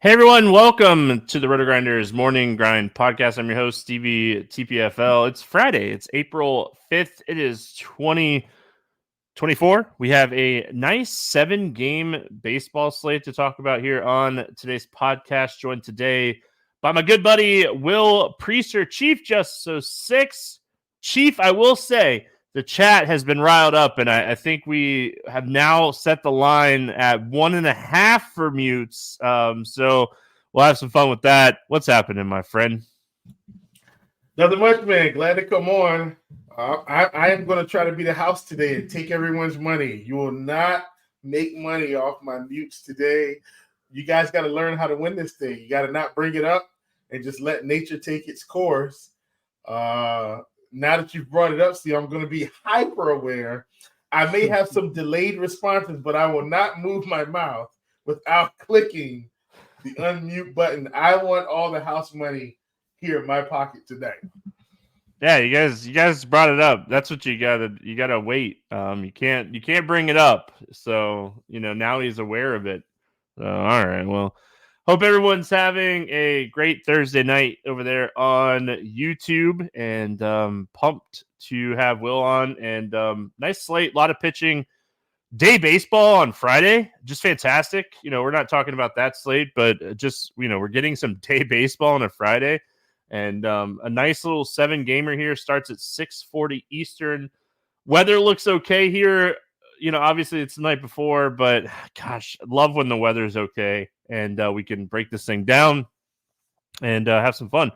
Hey everyone, welcome to the RotoGrinders Morning Grind podcast. I'm your host, Stevietpfl. It's Friday. It's April 5th. It is 2024. We have a nice 7-game baseball slate to talk about here on today's podcast. Joined today by my good buddy, Will Priester, ChiefJustice. So 6. Chief, I will say, the chat has been riled up, and I think we have now set the line at 1.5 for mutes. So we'll have some fun with that. What's happening, my friend? Nothing much, man. Glad to come on. I am going to try to be the house today and take everyone's money. You will not make money off my mutes today. You guys got to learn how to win this thing. You got to not bring it up and just let nature take its course. Now that you've brought it up, Steve, I'm going to be hyper aware. I may have some delayed responses, but I will not move my mouth without clicking the unmute button. I want all the house money here in my pocket today. Yeah, you guys brought it up. That's what you gotta wait. You can't bring it up. So now he's aware of it. So all right, well. Hope everyone's having a great Thursday night over there on YouTube, and pumped to have Will on. And nice slate, a lot of pitching. Day baseball on Friday, just fantastic. We're not talking about that slate, but just we're getting some day baseball on a Friday, and a nice little 7-gamer here starts at 6:40 Eastern. Weather looks okay here. Obviously it's the night before, but gosh, I love when the weather's okay and we can break this thing down and have some fun.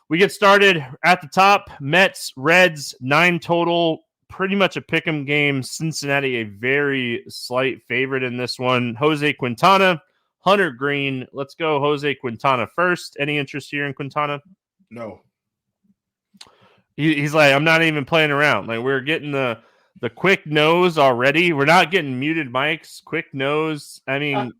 We get started at the top. Mets, Reds, 9 total. Pretty much a pick'em game. Cincinnati, a very slight favorite in this one. Jose Quintana, Hunter Green. Let's go Jose Quintana first. Any interest here in Quintana? No. He's like, I'm not even playing around. Like, we're getting the quick nose already. We're not getting muted mics. Quick nose. I mean,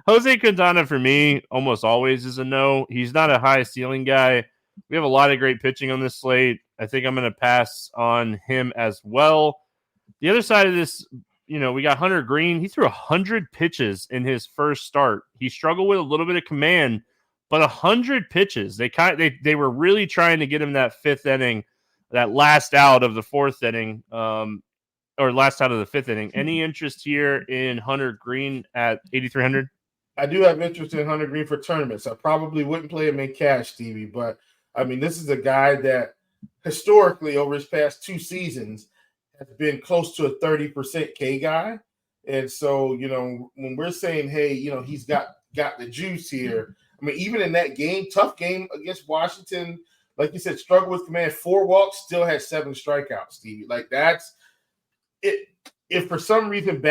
Jose Quintana for me almost always is a no. He's not a high ceiling guy. We have a lot of great pitching on this slate. I think I'm going to pass on him as well. The other side of this, we got Hunter Green. He threw 100 pitches in his first start. He struggled with a little bit of command, but 100 pitches. They were really trying to get him that 5th inning. That last out of the 4th inning, or last out of the 5th inning. Any interest here in Hunter Green at 8,300? I do have interest in Hunter Green for tournaments. I probably wouldn't play him in cash, Stevie, but I mean, this is a guy that historically over his past 2 seasons has been close to a 30% K guy. And so, when we're saying, hey, he's got the juice here. I mean, even in that game, tough game against Washington, like you said, struggled with command, 4 walks, still had 7 strikeouts, Stevie. Like, that's it. If for some reason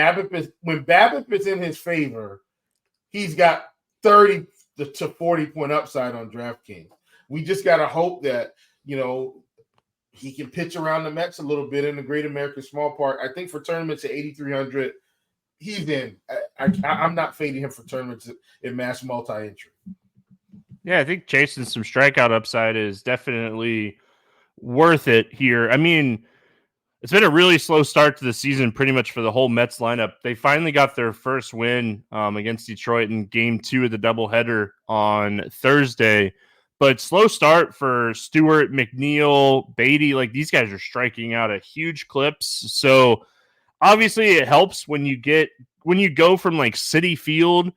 when BABIP is in his favor, he's got 30 to 40 point upside on DraftKings. We just got to hope that, he can pitch around the Mets a little bit in the Great American Small Park. I think for tournaments at 8,300, he's in. I'm not fading him for tournaments in mass multi-entry. Yeah, I think chasing some strikeout upside is definitely worth it here. I mean, it's been a really slow start to the season pretty much for the whole Mets lineup. They finally got their first win against Detroit in Game 2 of the doubleheader on Thursday. But slow start for Stewart, McNeil, Beatty. Like, these guys are striking out at huge clips. So obviously it helps when you go from like Citi Field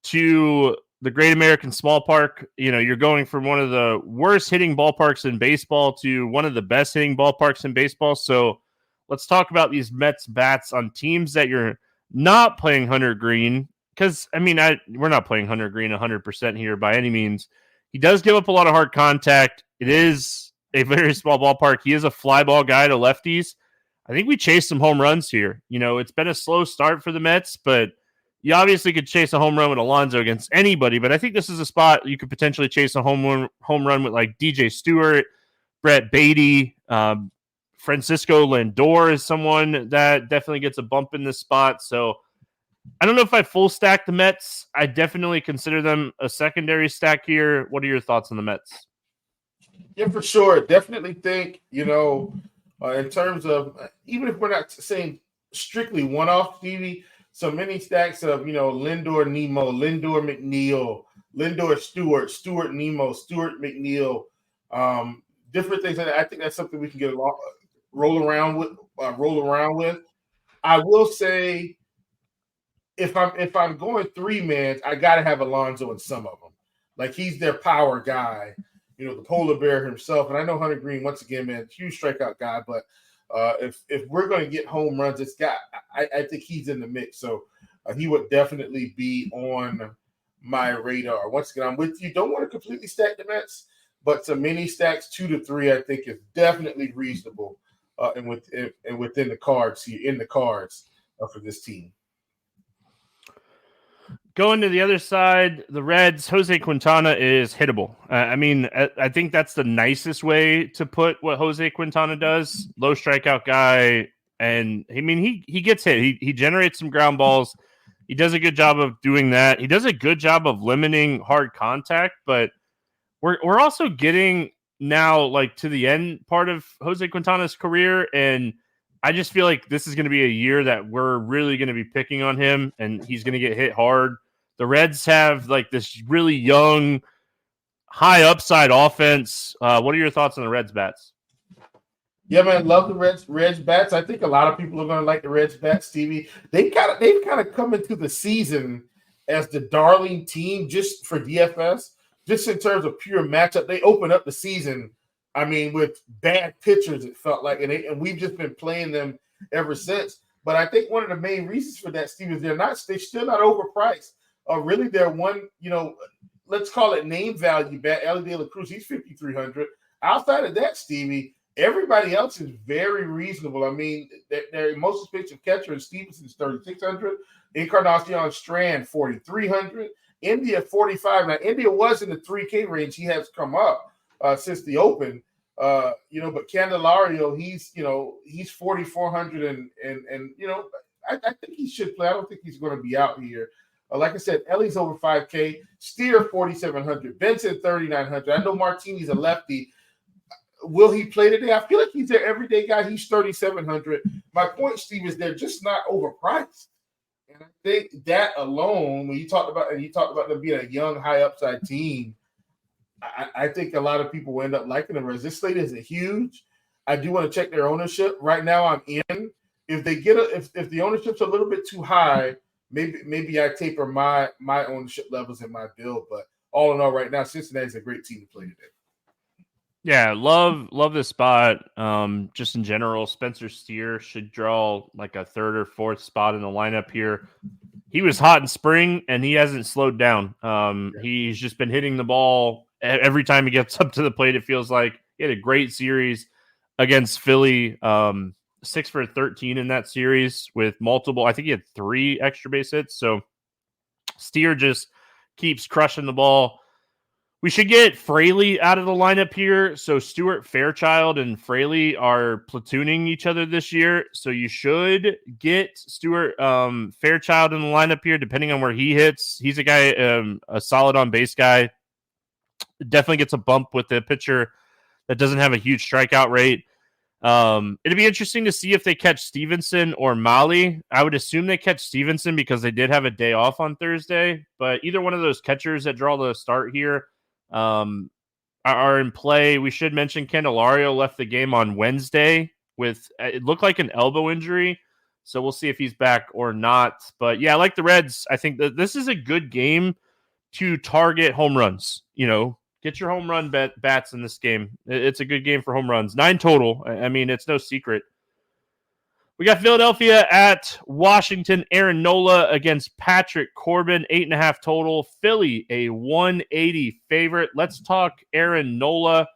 to the Great American Small Park. You're going from one of the worst hitting ballparks in baseball to one of the best hitting ballparks in baseball. So let's talk about these Mets bats on teams that you're not playing Hunter Green. Because, I mean, we're not playing Hunter Green 100% here by any means. He does give up a lot of hard contact. It is a very small ballpark. He is a fly ball guy to lefties. I think we chase some home runs here. It's been a slow start for the Mets, but you obviously could chase a home run with Alonso against anybody. But I think this is a spot you could potentially chase a home run with like DJ Stewart, Brett Beatty, Francisco Lindor is someone that definitely gets a bump in this spot. So I don't know if I full stack the Mets. I definitely consider them a secondary stack here. What are your thoughts on the Mets? Yeah, for sure. Definitely think, in terms of, even if we're not saying strictly one-off, Stevie, some mini stacks of, Lindor Nemo, Lindor McNeil, Lindor Stewart Nemo, Stewart McNeil, different things. And I think that's something we can get roll around with. I will say, if I'm going 3-man, I got to have Alonso in some of them. Like, he's their power guy, the polar bear himself. And I know Hunter Green, once again, man, huge strikeout guy. But if we're going to get home runs, I think he's in the mix. So he would definitely be on my radar. Once again, I'm with you. Don't want to completely stack the Mets, but some mini stacks, 2 to 3, I think is definitely reasonable and within the cards for this team. Going to the other side, the Reds, Jose Quintana is hittable. I think that's the nicest way to put what Jose Quintana does. Low strikeout guy. And he gets hit. He generates some ground balls. He does a good job of doing that. He does a good job of limiting hard contact, but we're also getting now like to the end part of Jose Quintana's career. And I just feel like this is going to be a year that we're really going to be picking on him, and he's going to get hit hard. The Reds have like this really young, high upside offense. What are your thoughts on the Reds bats? Yeah, man, love the Reds bats. I think a lot of people are going to like the Reds bats, Stevie. They've kind of come into the season as the darling team just for DFS, just in terms of pure matchup. They opened up the season, with bad pitchers, it felt like, and we've just been playing them ever since. But I think one of the main reasons for that, Steve, is they're still not overpriced. Really, they're one, let's call it name value bat. Ellie De La Cruz, he's 5,300. Outside of that, Stevie, everybody else is very reasonable. Their most expensive catcher is Stevenson's 3,600. Encarnacion Strand, 4,300. India, 45. Now, India was in the 3K range. He has come up since the Open. But Candelario, he's 4,400, and I think he should play. I don't think he's going to be out here. Like I said, Ellie's over 5K. Steer, 4,700. Benson, 3,900. I know Martini's a lefty. Will he play today? I feel like he's their everyday guy. He's 3,700. My point, Steve, is they're just not overpriced. And I think that alone, when you talked about them being a young, high upside team, I think a lot of people will end up liking them. Whereas this slate isn't huge. I do want to check their ownership. Right now, I'm in. If they get if the ownership's a little bit too high, maybe I taper my ownership levels in my build. But all in all, right now, Cincinnati's a great team to play today. Yeah, love this spot. Just in general, Spencer Steer should draw like a third or fourth spot in the lineup here. He was hot in spring, and he hasn't slowed down. He's just been hitting the ball every time he gets up to the plate. It feels like he had a great series against Philly. 6 for 13 in that series with multiple. I think he had 3 extra base hits. So Steer just keeps crushing the ball. We should get Fraley out of the lineup here. So Stuart Fairchild and Fraley are platooning each other this year. So you should get Stuart Fairchild in the lineup here, depending on where he hits. He's a guy, a solid on base guy. Definitely gets a bump with the pitcher that doesn't have a huge strikeout rate. It'd be interesting to see if they catch Stevenson or Mali. I would assume they catch Stevenson because they did have a day off on Thursday. But either one of those catchers that draw the start here are in play. We should mention Candelario left the game on Wednesday with it looked like an elbow injury, so we'll see if he's back or not. But yeah, I like the Reds. I think that this is a good game to target home runs. Get your home run bats in this game. It's a good game for home runs. 9 total. It's no secret. We got Philadelphia at Washington. Aaron Nola against Patrick Corbin. 8.5 total. Philly, a 180 favorite. Let's talk Aaron Nola.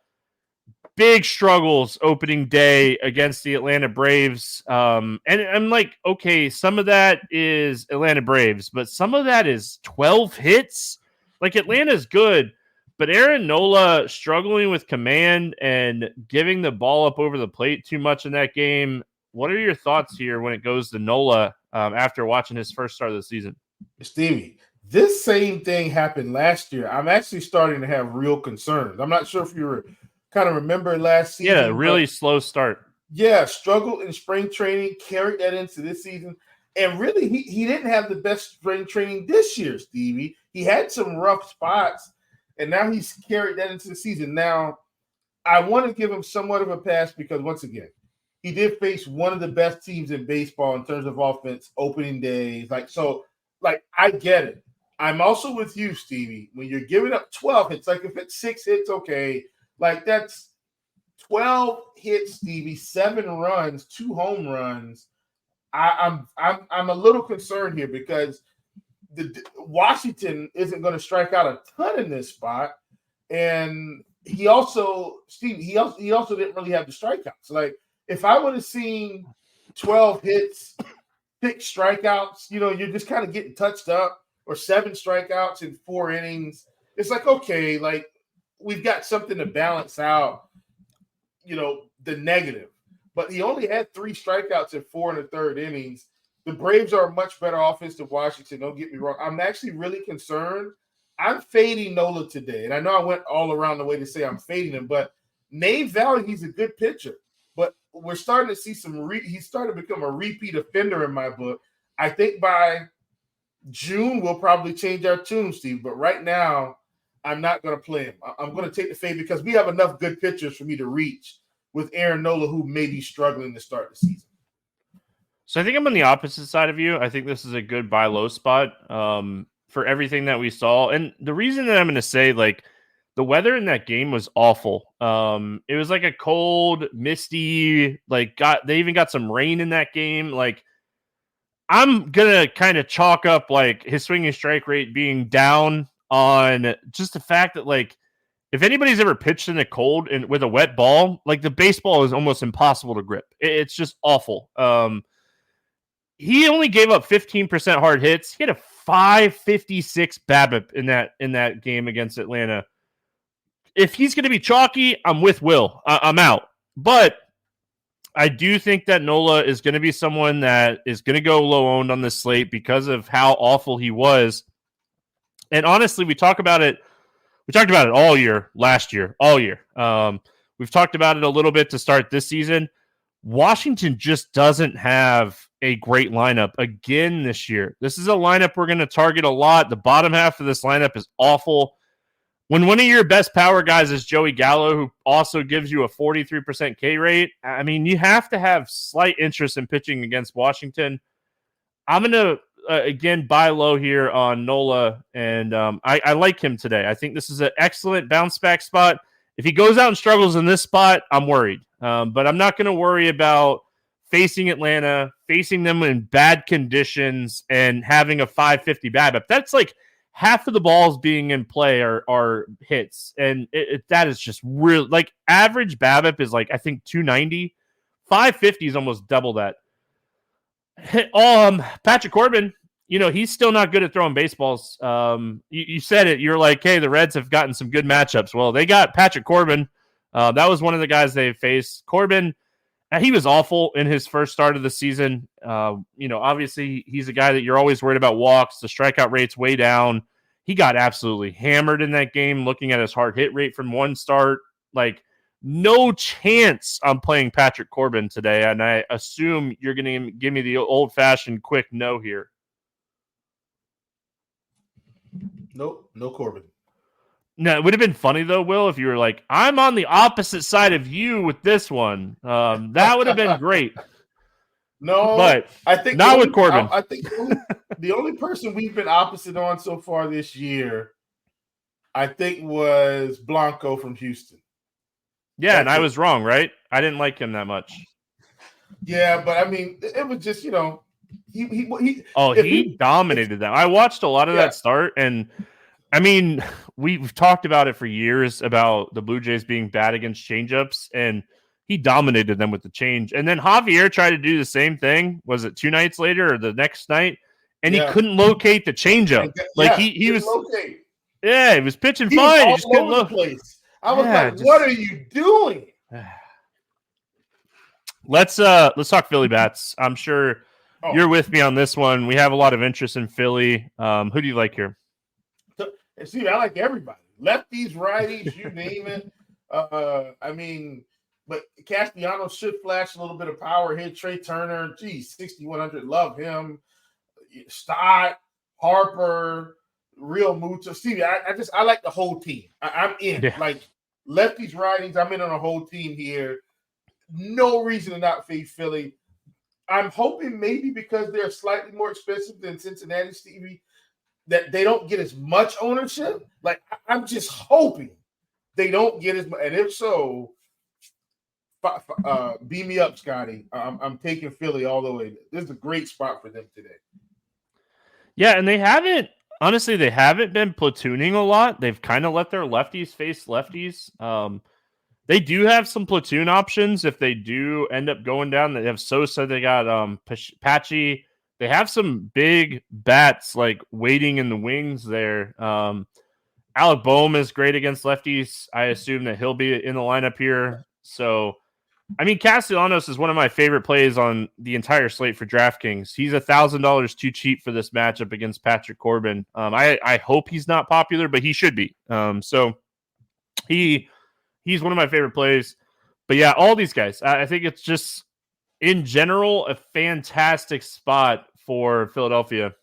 Big struggles opening day against the Atlanta Braves. And I'm like, okay, some of that is Atlanta Braves, but some of that is 12 hits. Like, Atlanta's good, but Aaron Nola struggling with command and giving the ball up over the plate too much in that game. What are your thoughts here when it goes to Nola after watching his first start of the season? Stevie, this same thing happened last year. I'm actually starting to have real concerns. I'm not sure if you kind of remember last season. Yeah, really slow start. Yeah, struggled in spring training, carried that into this season. And really, he didn't have the best spring training this year, Stevie. He had some rough spots, and now he's carried that into the season. Now, I want to give him somewhat of a pass because, once again, he did face one of the best teams in baseball in terms of offense opening days. I get it. I'm also with you, Stevie. When you're giving up 12 hits, like if it's 6 hits, okay, like that's 12 hits, Stevie, 7 runs, 2 home runs. I'm a little concerned here because Washington isn't going to strike out a ton in this spot, and he also didn't really have the strikeouts. Like if I would have seen 12 hits, 6 strikeouts, you're just kind of getting touched up, or 7 strikeouts in 4 innings. It's like, okay, like we've got something to balance out, the negative. But he only had 3 strikeouts in 4 1/3 innings. The Braves are a much better offense than Washington. Don't get me wrong. I'm actually really concerned. I'm fading Nola today. And I know I went all around the way to say I'm fading him, but name value, he's a good pitcher. But we're starting to see he's starting to become a repeat offender in my book. I think by June, we'll probably change our tune, Steve. But right now, I'm not going to play him. I'm going to take the fade because we have enough good pitchers for me to reach with Aaron Nola, who may be struggling to start the season. So I think I'm on the opposite side of you. I think this is a good buy low spot for everything that we saw. And the reason that I'm going to say, like, the weather in that game was awful. It was like a cold, misty, they even got some rain in that game. Like, I'm going to kind of chalk up, like, his swinging strike rate being down on just the fact that, like, if anybody's ever pitched in the cold and with a wet ball, like the baseball is almost impossible to grip. It's just awful. He only gave up 15% hard hits. He had a 556 BABIP in that game against Atlanta. If he's going to be chalky, I'm with Will. I'm out. But I do think that Nola is going to be someone that is going to go low owned on this slate because of how awful he was. And honestly, we talked about it all year, last year, all year. We've talked about it a little bit to start this season. Washington just doesn't have a great lineup again this year. This is a lineup we're going to target a lot. The bottom half of this lineup is awful. When one of your best power guys is Joey Gallo, who also gives you a 43% K rate, I mean, you have to have slight interest in pitching against Washington. I'm going to again, buy low here on Nola, and I like him today. I think this is an excellent bounce back spot. If he goes out and struggles in this spot, I'm worried. But I'm not going to worry about facing Atlanta, facing them in bad conditions, and having a 550 BABIP. That's like half of the balls being in play are hits, and that is just real. Like average BABIP is like I think 290. 550 is almost double that. Patrick Corbin, he's still not good at throwing baseballs. You said it. You're like, hey, the Reds have gotten some good matchups. Well, they got Patrick Corbin. That was one of the guys they faced. Corbin, he was awful in his first start of the season. Obviously, he's a guy that you're always worried about walks. The strikeout rate's way down. He got absolutely hammered in that game, looking at his hard hit rate from one start. Like, no chance I'm playing Patrick Corbin today, and I assume you're going to give me the old-fashioned quick no here. Nope, no Corbin. No, it would have been funny, though, Will, if you were like, I'm on the opposite side of you with this one. That would have been great. No, but I think not with Corbin. I think the only person we've been opposite on so far this year, I think, was Blanco from Houston. Yeah, and I was wrong, right? I didn't like him that much. Yeah, but I mean, it was just, he dominated them. I watched a lot of that start, and I mean, we've talked about it for years about the Blue Jays being bad against changeups, and he dominated them with the change. And then Javier tried to do the same thing. Was it 2 nights later or the next night? And he couldn't locate the changeup. He was locate. Yeah, he was pitching fine. He just couldn't locate. I was like, what are you doing? Let's talk Philly bats. I'm sure you're with me on this one. We have a lot of interest in Philly. Who do you like here? See, I like everybody. Lefties, righties, you name it. I mean, But Castellanos should flash a little bit of power here. Trey Turner, 6,100, love him. Stott, Harper, Real Muto. Stevie, I like the whole team. I'm in. Yeah. Like lefties, righties, I'm in on a whole team here. No reason to not fade Philly. I'm hoping maybe because they're slightly more expensive than Cincinnati, Stevie, that they don't get as much ownership. Like, I'm just hoping they don't get as much. And if so, beam me up, Scotty. I'm taking Philly all the way. This is a great spot for them today. Yeah, and they haven't been platooning a lot. They've kind of let their lefties face lefties. They do have some platoon options if they do end up going down. They have Sosa. They got Patchy. They have some big bats like waiting in the wings there. Alec Boehm is great against lefties. I assume that he'll be in the lineup here. So, I mean, Castellanos is one of my favorite plays on the entire slate for DraftKings. He's $1,000 too cheap for this matchup against Patrick Corbin. I hope he's not popular, but he should be. So he's one of my favorite plays. But yeah, all these guys, I think it's just in general a fantastic spot for Philadelphia.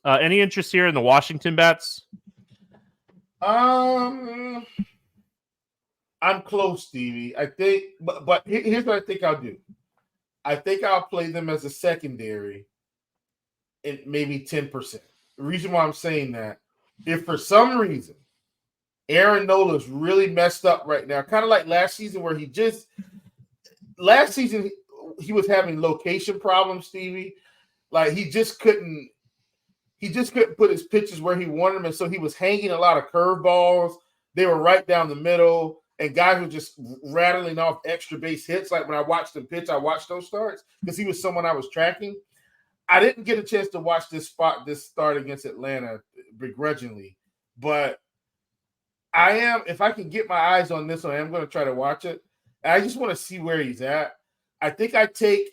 Any interest here in the Washington bats? I'm close, Stevie. I think, but here's what I think I'll do. I think I'll play them as a secondary in maybe 10%. The reason why I'm saying that, if for some reason Aaron Nola's really messed up right now, kind of like last season where he was having location problems, Stevie. Like he just couldn't put his pitches where he wanted them, and so he was hanging a lot of curveballs. They were right down the middle, and guys were just rattling off extra base hits. Like when I watched him pitch, I watched those starts because he was someone I was tracking. I didn't get a chance to watch this start against Atlanta begrudgingly, but if I can get my eyes on this one, I'm going to try to watch it. I just want to see where he's at. I think I take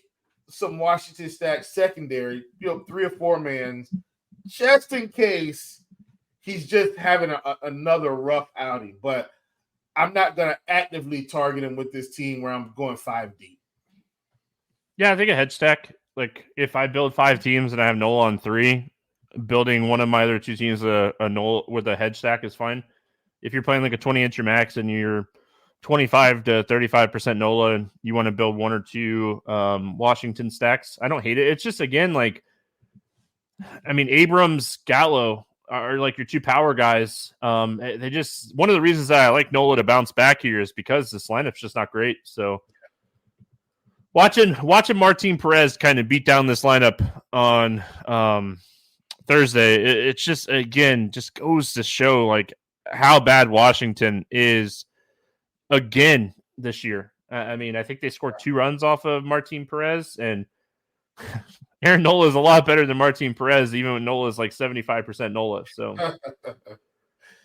some Washington stacks secondary, 3 or 4 mans, just in case he's just having another rough outing. But I'm not going to actively target him with this team where I'm going 5 deep. Yeah, I think a hedge stack. Like if I build 5 teams and I have Nola on 3, building one of my other 2 teams a Nola with a hedge stack is fine. If you're playing like a 20-incher max and you're 25 to 35% Nola and you want to build 1 or 2 Washington stacks, I don't hate it. It's just, again, like, I mean, Abrams, Gallo are like your 2 power guys. They just, one of the reasons that I like Nola to bounce back here is because this lineup's just not great. So watching Martin Perez kind of beat down this lineup on Thursday, it's just, again, just goes to show like how bad Washington is again this year. I mean, I think they scored 2 runs off of Martin Perez, and Aaron Nola is a lot better than Martin Perez, even when Nola is like 75% Nola. So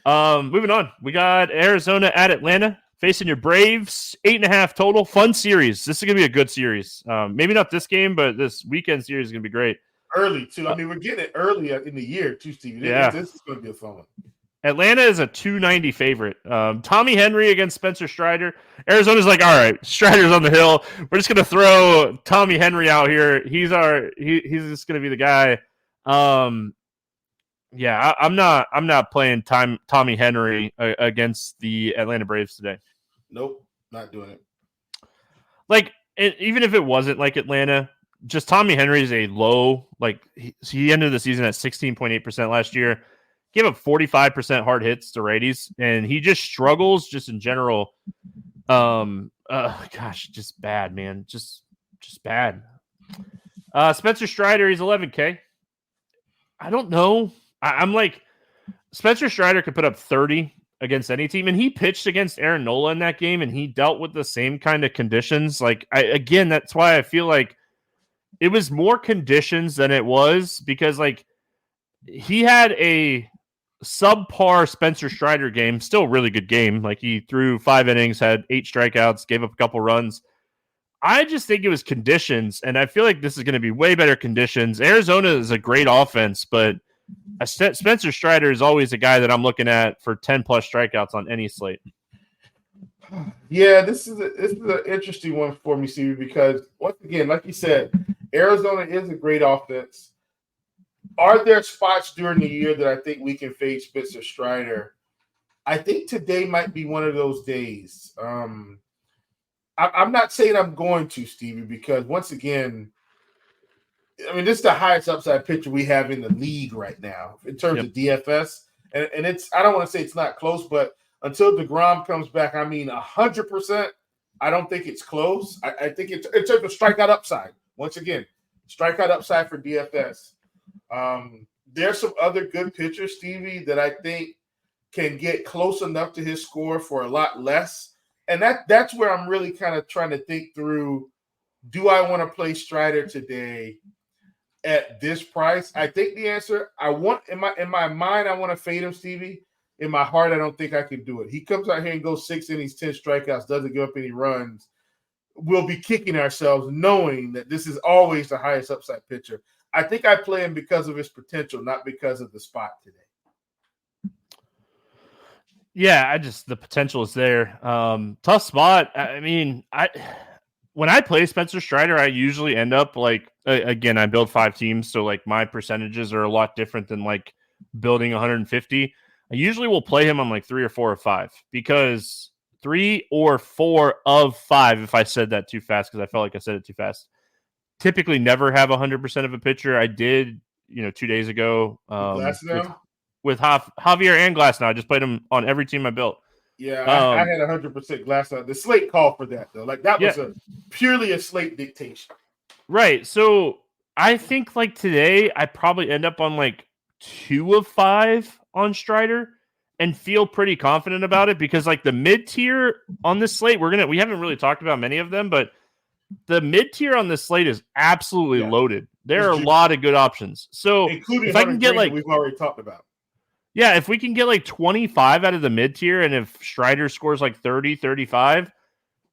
moving on, we got Arizona at Atlanta facing your Braves. 8.5 total. Fun series. This is going to be a good series. Maybe not this game, but this weekend series is going to be great. Early, too. I mean, we're getting it early in the year, too, Steve. Yeah. This is going to be a fun one. Atlanta is a 290 favorite. Tommy Henry against Spencer Strider. Arizona's like, all right, Strider's on the hill. We're just gonna throw Tommy Henry out here. He's just gonna be the guy. Yeah, I'm not playing Tommy Henry against the Atlanta Braves today. Nope, not doing it. Like, even if it wasn't like Atlanta, just Tommy Henry is a low. Like he ended the season at 16.8% last year. Gave up 45% hard hits to righties, and he just struggles just in general. Just bad, man. Just bad. Spencer Strider, he's 11K. I don't know. I'm like, Spencer Strider could put up 30 against any team, and he pitched against Aaron Nola in that game, and he dealt with the same kind of conditions. Like, again, that's why I feel like it was more conditions than it was, because like he had a subpar Spencer Strider game, still a really good game. Like he threw 5 innings, had 8 strikeouts, gave up a couple runs. I just think it was conditions, and I feel like this is going to be way better conditions. Arizona is a great offense, but Spencer Strider is always a guy that I'm looking at for 10 plus strikeouts on any slate. Yeah, this is an interesting one for me, Stevie, because once again, like you said, Arizona is a great offense. Are there spots during the year that I think we can fade Spencer Strider? I think today might be one of those days. I'm not saying I'm going to, Stevie, because once again, I mean, this is the highest upside pitcher we have in the league right now in terms of DFS. And it's, I don't want to say it's not close, but until DeGrom comes back, I mean, 100%, I don't think it's close. I think it's in terms of strikeout upside. Once again, strikeout upside for DFS. There's some other good pitchers, Stevie, that I think can get close enough to his score for a lot less. And that's where I'm really kind of trying to think through, do I want to play Strider today at this price? I think the answer, I want in my mind, I want to fade him, Stevie. In my heart, I don't think I can do it. He comes out here and goes 6 innings, 10 strikeouts, doesn't give up any runs. We'll be kicking ourselves knowing that this is always the highest upside pitcher. I think I play him because of his potential, not because of the spot today. Yeah, the potential is there. Tough spot. I mean, when I play Spencer Strider, I usually end up like, again, I build 5 teams, so like my percentages are a lot different than like building 150. I usually will play him on like 3 or 4 or 5, because 3 or 4 of 5, if I said that too fast, because I felt like I said it too fast, typically never have 100% of a pitcher. I did, 2 days ago with Javier and Glass. Now I just played him on every team I built. Yeah, I had 100% Glass out. The slate called for that, though. Like, that was purely a slate dictation. Right. So I think like today, I probably end up on like 2 of 5 on Strider and feel pretty confident about it, because like the mid tier on this slate, we haven't really talked about many of them, but the mid tier on this slate is absolutely loaded. There are a lot of good options. So including if I can get like, we've already talked about. Yeah, if we can get like 25 out of the mid tier, and if Strider scores like 30, 35,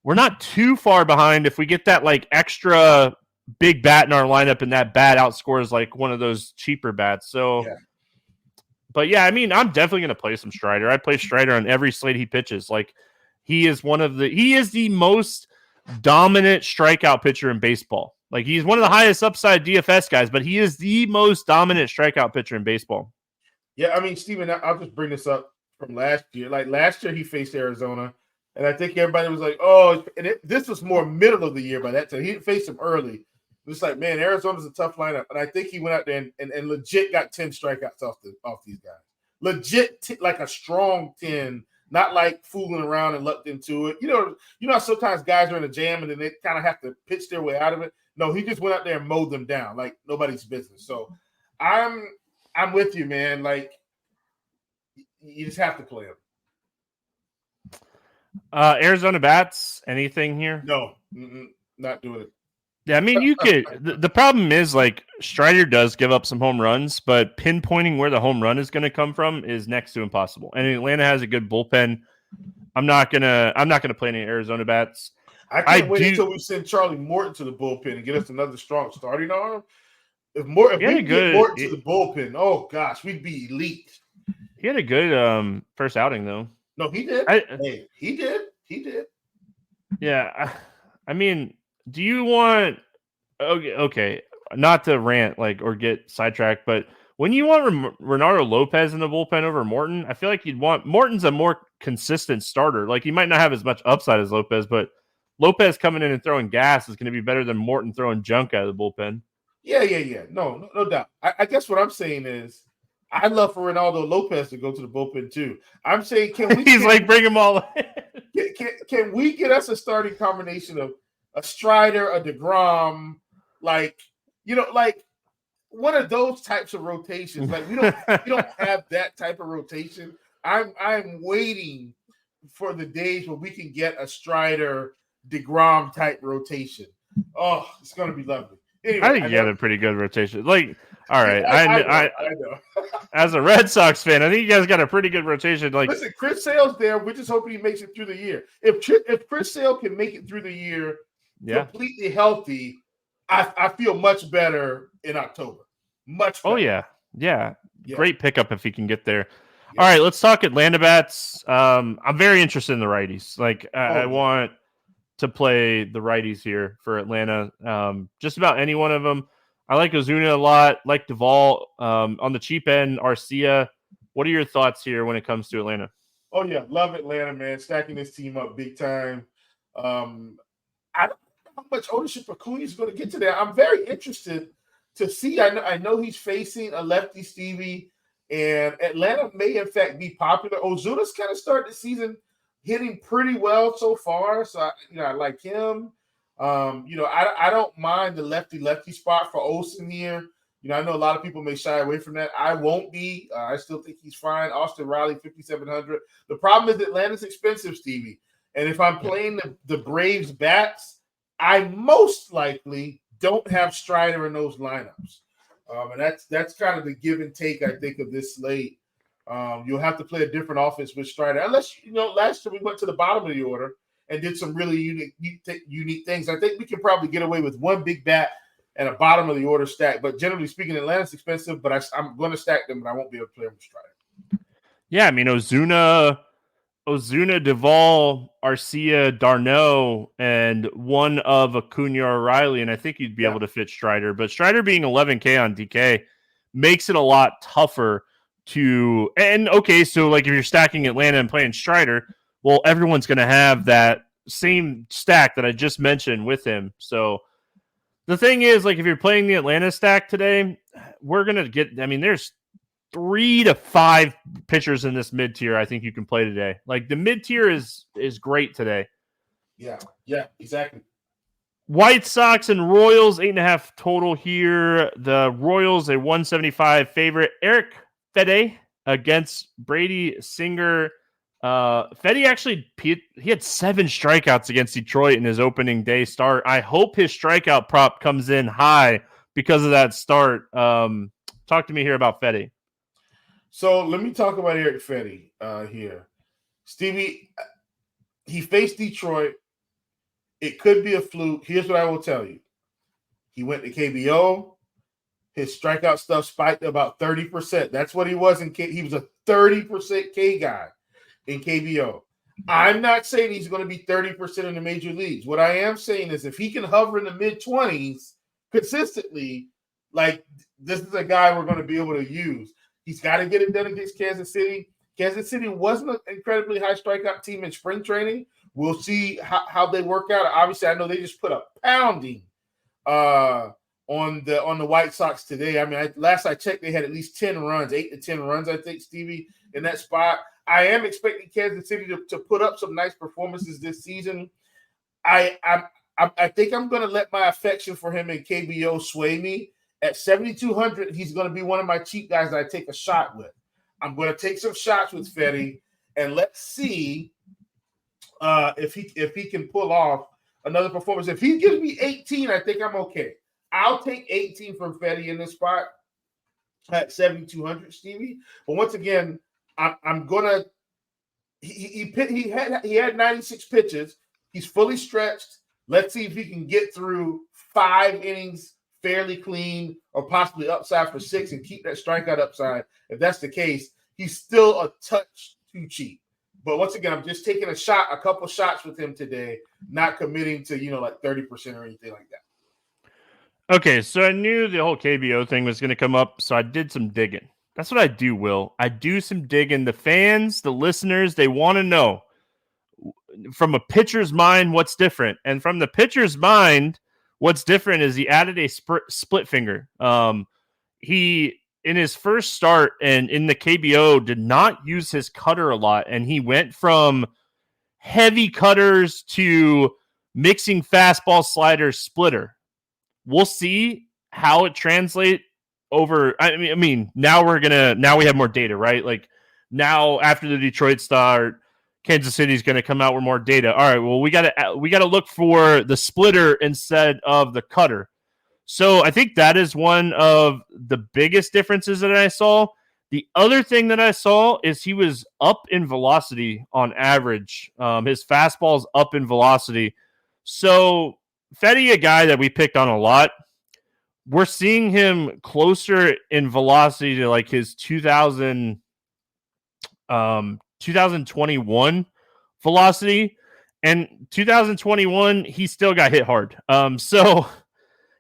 we're not too far behind if we get that like extra big bat in our lineup, and that bat outscores like one of those cheaper bats. So, but yeah, I mean, I'm definitely going to play some Strider. I play Strider on every slate he pitches. Like, he is the most dominant strikeout pitcher in baseball. Like, he's one of the highest upside DFS guys, but he is the most dominant strikeout pitcher in baseball. Yeah, I mean, Steven, I'll just bring this up from last year. Like, last year he faced Arizona, and I think everybody was like, oh, and this was more middle of the year by that time. He faced him early. It was like, man, Arizona's a tough lineup. And I think he went out there and legit got 10 strikeouts off these guys. Legit, like a strong 10, not like fooling around and lucked into it. You know how sometimes guys are in a jam and then they kind of have to pitch their way out of it? No, he just went out there and mowed them down like nobody's business. So I'm with you, man. Like, you just have to play him. Arizona bats, anything here? No, not doing it. Yeah, I mean, you could. The problem is, like, Strider does give up some home runs, but pinpointing where the home run is going to come from is next to impossible. And Atlanta has a good bullpen. I'm not gonna play any Arizona bats. I can't wait until we send Charlie Morton to the bullpen and get us another strong starting arm. If we get Morton to the bullpen, oh gosh, we'd be elite. He had a good first outing, though. No, he did. He did. Yeah, I mean, do you want? Okay, not to rant or get sidetracked, but when you want Renato Lopez in the bullpen over Morton, I feel like you'd want Morton's a more consistent starter. Like, he might not have as much upside as Lopez, but Lopez coming in and throwing gas is going to be better than Morton throwing junk out of the bullpen. Yeah. No doubt. I guess what I'm saying is, I'd love for Ronaldo Lopez to go to the bullpen too. I'm saying, can we? He's bring them all in. Can we get us a starting combination of a Strider, a DeGrom, like one of those types of rotations? Like, we don't have that type of rotation. I'm waiting for the days where we can get a Strider, DeGrom type rotation. Oh, it's gonna be lovely. Anyway, I think you had a pretty good rotation. Like, all right, I know. As a Red Sox fan, I think you guys got a pretty good rotation. Like, listen, Chris Sale's there. We're just hoping he makes it through the year. If Chris Sale can make it through the year completely healthy, I feel much better in October. Much better. Oh yeah. Great pickup if he can get there. All right, let's talk Atlanta bats. I'm very interested in the righties. Like, I want to play the righties here for Atlanta. Just about any one of them. I like Ozuna a lot. Like Duvall. On the cheap end, Arcia. What are your thoughts here when it comes to Atlanta? Oh yeah, love Atlanta, man. Stacking this team up big time. I don't know how much ownership Acuna is going to get to that. I'm very interested to see. I know he's facing a lefty Stevie, and Atlanta may in fact be popular. Ozuna's kind of started the season hitting pretty well so far, so I like him. I don't mind the lefty spot for Olsen here. I know a lot of people may shy away from that. I won't be. I still think he's fine. Austin Riley, 5,700. The problem is Atlanta's expensive, Stevie. And if I'm playing the Braves bats, I most likely don't have Strider in those lineups. And that's kind of the give and take, I think, of this slate. You'll have to play a different offense with Strider. Unless, last year we went to the bottom of the order and did some really unique things. I think we can probably get away with one big bat and a bottom of the order stack. But generally speaking, Atlanta's expensive, but I'm going to stack them, but I won't be able to play them with Strider. Yeah, I mean, Ozuna, Duvall, Arcia, Darno, and one of Acuna or Riley, and I think you'd be able to fit Strider. But Strider being 11K on DK makes it a lot tougher to – and, okay, so, like, if you're stacking Atlanta and playing Strider, well, everyone's going to have that same stack that I just mentioned with him. So – the thing is, like, if you're playing the Atlanta stack today, we're going to get – I mean, there's 3 to 5 pitchers in this mid-tier I think you can play today. Like, the mid-tier is great today. Yeah, exactly. White Sox and Royals, 8.5 total here. The Royals, a 175 favorite. Eric Fede against Brady Singer. Fede actually he had 7 strikeouts against Detroit in his opening day start. I hope his strikeout prop comes in high because of that start. Talk to me here about Fede. So let me talk about Eric Fede here. Stevie, he faced Detroit. It could be a fluke. Here's what I will tell you. He went to KBO. His strikeout stuff spiked about 30%. That's what he was in K. He was a 30% K guy in KBO. I'm not saying he's going to be 30% in the major leagues. What I am saying is if he can hover in the mid-20s consistently, like, this is a guy we're going to be able to use. He's got to get it done against Kansas City. Kansas City wasn't an incredibly high strikeout team in spring training. We'll see how they work out. Obviously, I know they just put a pounding on the White Sox today. I mean, last I checked, they had at least 10 runs, 8 to 10 runs, I think, Stevie, in that spot. I am expecting Kansas City to put up some nice performances this season. I think I'm going to let my affection for him in KBO sway me. At 7,200, he's going to be one of my cheap guys that I take a shot with. I'm going to take some shots with Fede, and let's see if he can pull off another performance. If he gives me 18, I think I'm okay. I'll take 18 from Fede in this spot at 7,200, Stevie. But once again, I'm gonna. He had 96 pitches. He's fully stretched. Let's see if he can get through 5 innings fairly clean, or possibly upside for 6 and keep that strikeout upside. If that's the case, he's still a touch too cheap. But once again, I'm just taking a couple shots with him today, not committing to, like 30% or anything like that. Okay, so I knew the whole KBO thing was going to come up, so I did some digging. That's what I do, Will. I do some digging. The fans, the listeners, they want to know from a pitcher's mind what's different. And from the pitcher's mind, what's different is he added a split finger. He, in his first start and in the KBO, did not use his cutter a lot. And he went from heavy cutters to mixing fastball, slider, splitter. We'll see how it translates over. I mean, now we have more data, right? Like, now after the Detroit start, Kansas City's going to come out with more data. All right, well, we got to look for the splitter instead of the cutter. So I think that is one of the biggest differences that I saw. The other thing that I saw is he was up in velocity on average. His fastball's up in velocity. So Fede, a guy that we picked on a lot, we're seeing him closer in velocity to like his 2000 2021 velocity, and 2021 he still got hit hard. So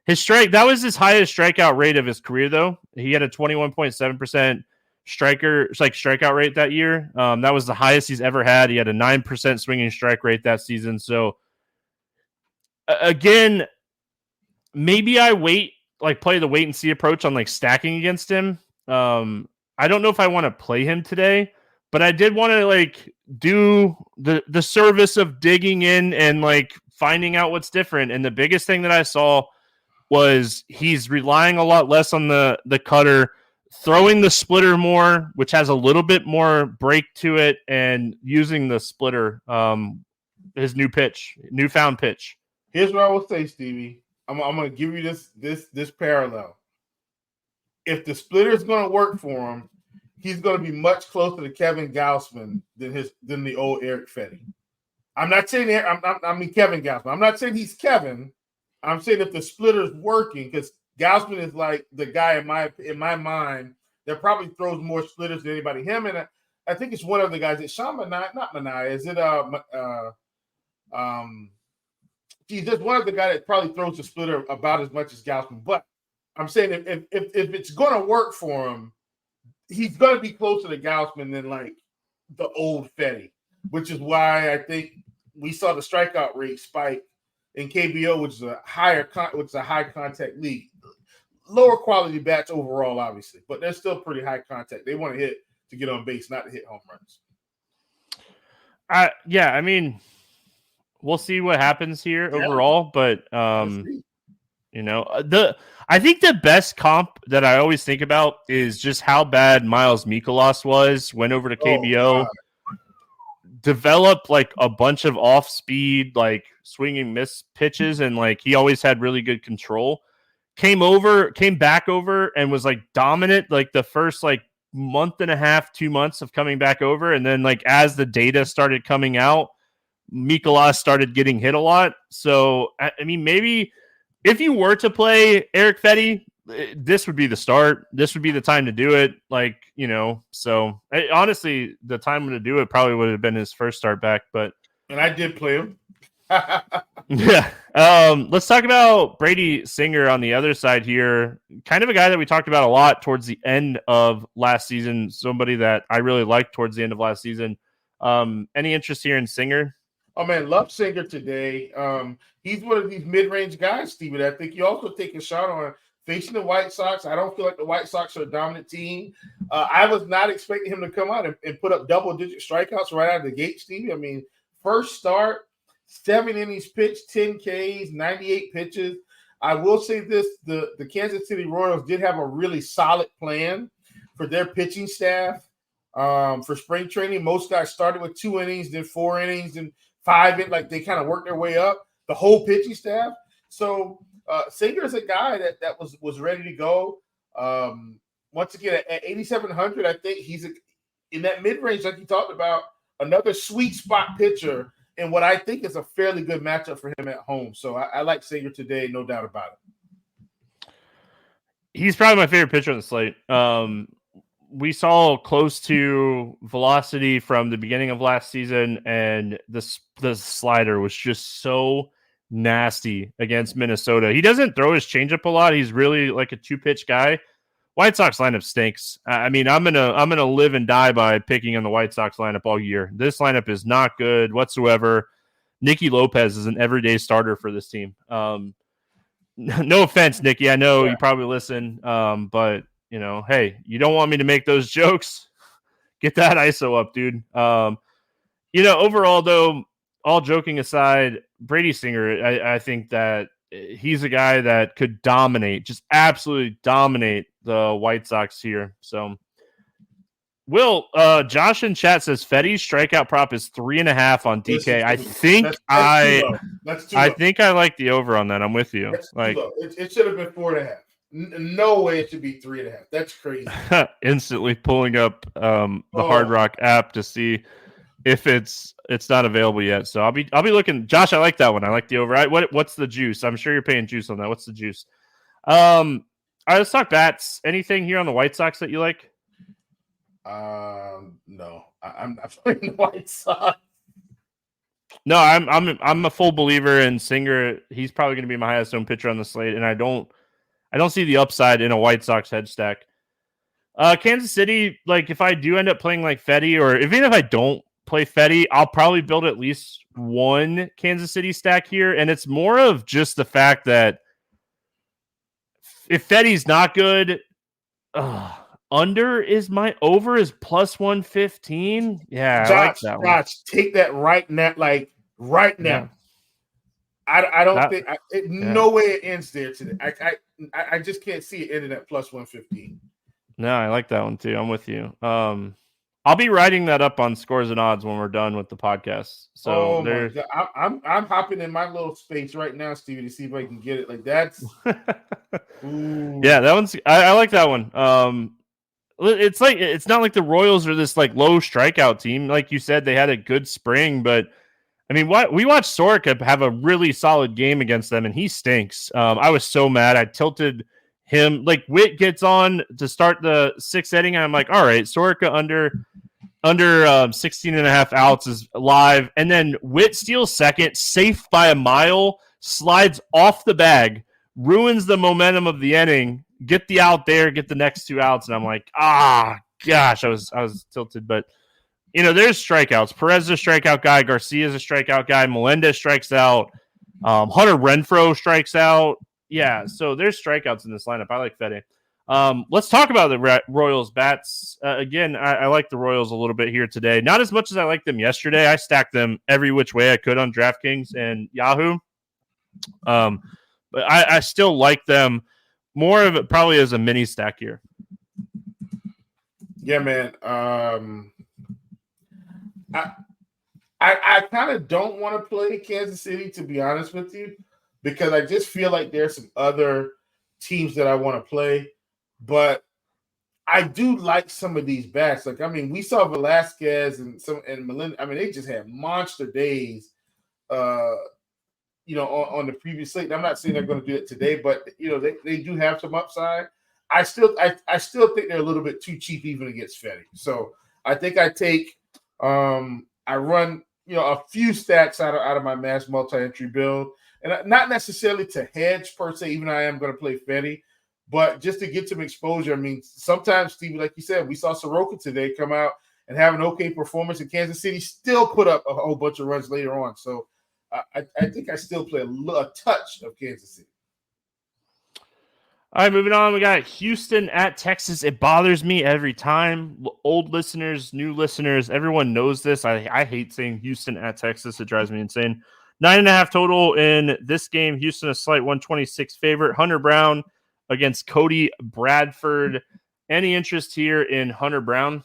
his that was his highest strikeout rate of his career, though. He had a 21.7% strikeout rate that year. That was the highest he's ever had. He had a 9% swinging strike rate that season. So again, maybe I play the wait and see approach on like stacking against him. I don't know if I want to play him today, but I did want to like do the service of digging in and like finding out what's different. And the biggest thing that I saw was he's relying a lot less on the cutter, throwing the splitter more, which has a little bit more break to it, and using the splitter, his newfound pitch. Here's what I will say, Stevie. I'm going to give you this parallel. If the splitter is going to work for him, he's going to be much closer to Kevin Gausman than the old Eric Fetty. I'm not saying Kevin Gausman. I'm not saying he's Kevin. I'm saying if the splitter is working, because Gausman is like the guy in my mind that probably throws more splitters than anybody. Him and I think it's one of the guys. It's Sean Manaea, not Manaea. Is it there's one of the guys that probably throws the splitter about as much as Gausman. But I'm saying if it's going to work for him, he's going to be closer to Gausman than like the old Fetty, which is why I think we saw the strikeout rate spike in KBO, which is a high contact league. Lower quality bats overall, obviously, but they're still pretty high contact. They want to hit to get on base, not to hit home runs. Yeah, I mean, we'll see what happens here overall, but I think the best comp that I always think about is just how bad Miles Mikolas went over to KBO, developed like a bunch of off speed, like swinging miss pitches, and like he always had really good control. Came back over and was like dominant like the first like month and a half, 2 months of coming back over, and then like as the data started coming out, Mikolas started getting hit a lot. So I mean, maybe if you were to play Eric Fetty, this would be the start. This would be the time to do it. Like, so honestly, the time to do it probably would have been his first start back. And I did play him. Yeah. Let's talk about Brady Singer on the other side here. Kind of a guy that we talked about a lot towards the end of last season. Somebody that I really liked towards the end of last season. Any interest here in Singer? Oh man, love Singer today. He's one of these mid-range guys, Steven. I think you also take a shot on facing the White Sox. I don't feel like the White Sox are a dominant team. I was not expecting him to come out and put up double-digit strikeouts right out of the gate, Stevie. I mean, first start, 7 innings pitched, 10 Ks, 98 pitches. I will say this, the Kansas City Royals did have a really solid plan for their pitching staff for spring training. Most guys started with 2 innings, then 4 innings, and 5 innings. Like they kind of worked their way up, the whole pitching staff. So Singer is a guy that was ready to go. Once again, at 8,700, I think he's in that mid-range, like you talked about, another sweet spot pitcher and what I think is a fairly good matchup for him at home. So I like Singer today, no doubt about it. He's probably my favorite pitcher on the slate. We saw close to velocity from the beginning of last season, and the slider was just so nasty against Minnesota. He doesn't throw his changeup a lot. He's really like a 2-pitch guy. White Sox lineup stinks. I mean, I'm gonna live and die by picking on the White Sox lineup all year. This lineup is not good whatsoever. Nicky Lopez is an everyday starter for this team. No offense, Nicky. I know you probably listen, but hey, you don't want me to make those jokes. Get that ISO up, dude. Overall though, all joking aside, Brady Singer, I think that he's a guy that could just absolutely dominate the White Sox here. So, Josh in chat says Fetty's strikeout prop is 3.5 on DK. I think I think I like the over on that. I'm with you. It should have been 4.5. No way it should be 3.5. That's crazy. Instantly pulling up the Hard Rock app to see if it's not available yet. So I'll be looking. Josh, I like that one. I like the over. What's the juice? I'm sure you're paying juice on that. What's the juice? All right, let's talk bats. Anything here on the White Sox that you like? No. I'm not playing the White Sox. No, I'm a full believer in Singer. He's probably going to be my highest owned pitcher on the slate, and I don't see the upside in a White Sox head stack. Kansas City, like if I do end up playing like Fetty, or even if I don't play Fetty, I'll probably build at least one Kansas City stack here, and it's more of just the fact that if Fetty's not good, over is plus 115. Yeah, Josh, I like that one. Josh, take that right now, like right now. Yeah. I don't think no way it ends there today. I just can't see it ending at plus 115. No, I like that one too. I'm with you. I'll be writing that up on Scores and Odds when we're done with the podcast. So my God. I'm hopping in my little space right now, Stevie, to see if I can get it. Like that's yeah, that one's I like that one. It's like it's not like the Royals are this like low strikeout team. Like you said, they had a good spring, but I mean, we watched Soroka have a really solid game against them, and he stinks. I was so mad. I tilted him. Like Witt gets on to start the sixth inning, and I'm like, all right, Soroka under 16 and a half outs is live, and then Witt steals second, safe by a mile, slides off the bag, ruins the momentum of the inning. Get the out there, get the next two outs, and I'm like, gosh, I was tilted, but. You know, there's strikeouts. Perez is a strikeout guy. Garcia is a strikeout guy. Melendez strikes out. Hunter Renfroe strikes out. Yeah, so there's strikeouts in this lineup. I like Fetty. Let's talk about the Royals bats. Again, I like the Royals a little bit here today. Not as much as I liked them yesterday. I stacked them every which way I could on DraftKings and Yahoo. But I still like them more of it probably as a mini stack here. Yeah, man. I kind of don't want to play Kansas City, to be honest with you, because I just feel like there's some other teams that I want to play. But I do like some of these bats. Like, I mean, we saw Velasquez and Melendez. I mean, they just had monster days, on the previous slate. I'm not saying they're going to do it today, but they do have some upside. I still think they're a little bit too cheap even against Fetty. So I think I take. I run, a few stacks out of my mass multi-entry build, and not necessarily to hedge per se, even though I am going to play Fetty, but just to get some exposure. I mean, sometimes, Stevie, like you said, we saw Soroka today come out and have an okay performance, and Kansas City still put up a whole bunch of runs later on. So I think I still play a touch of Kansas City. All right, moving on. We got Houston at Texas. It bothers me every time. Old listeners, new listeners, everyone knows this. I hate saying Houston at Texas. It drives me insane. 9.5 total in this game. Houston a slight 126 favorite. Hunter Brown against Cody Bradford. Any interest here in Hunter Brown?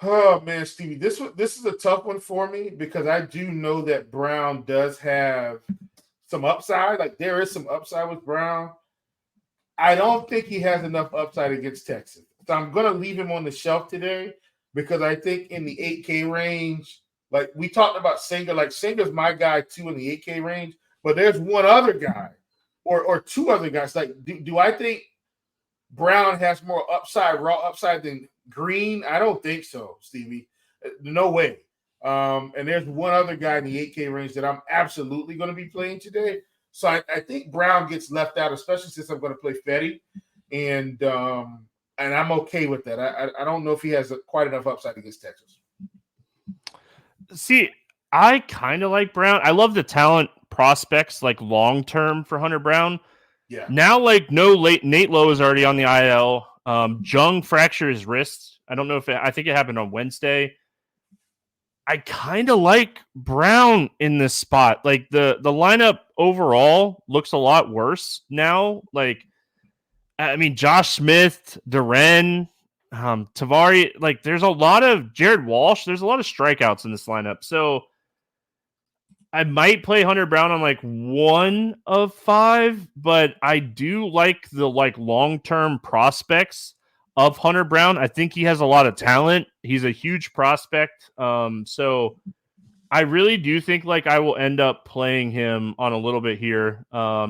Oh man, Stevie, this is a tough one for me because I do know that Brown does have some upside. Like there is some upside with Brown. I don't think he has enough upside against Texas. So I'm going to leave him on the shelf today because I think in the 8K range, like we talked about Singer, like Singer's my guy too in the 8K range, but there's one other guy or two other guys. Like, do I think Brown has more upside, raw upside than Green? I don't think so, Stevie. No way. And there's one other guy in the 8K range that I'm absolutely going to be playing today. So I think Brown gets left out, especially since I'm going to play Fetty. And I'm okay with that. I don't know if he has quite enough upside against Texas. See, I kind of like Brown. I love the talent prospects, like long-term for Hunter Brown. Yeah. Now, Nate Lowe is already on the IL. Jung fractured his wrist. I don't know I think it happened on Wednesday. I kind of like Brown in this spot. Like the lineup overall looks a lot worse now. Like, I mean, Josh Smith, Duran, Tavari, like there's a lot of Jared Walsh. There's a lot of strikeouts in this lineup. So I might play Hunter Brown on like 1 of 5, but I do like the long-term prospects of Hunter Brown. I think he has a lot of talent. He's a huge prospect. So I really do think I will end up playing him on a little bit here,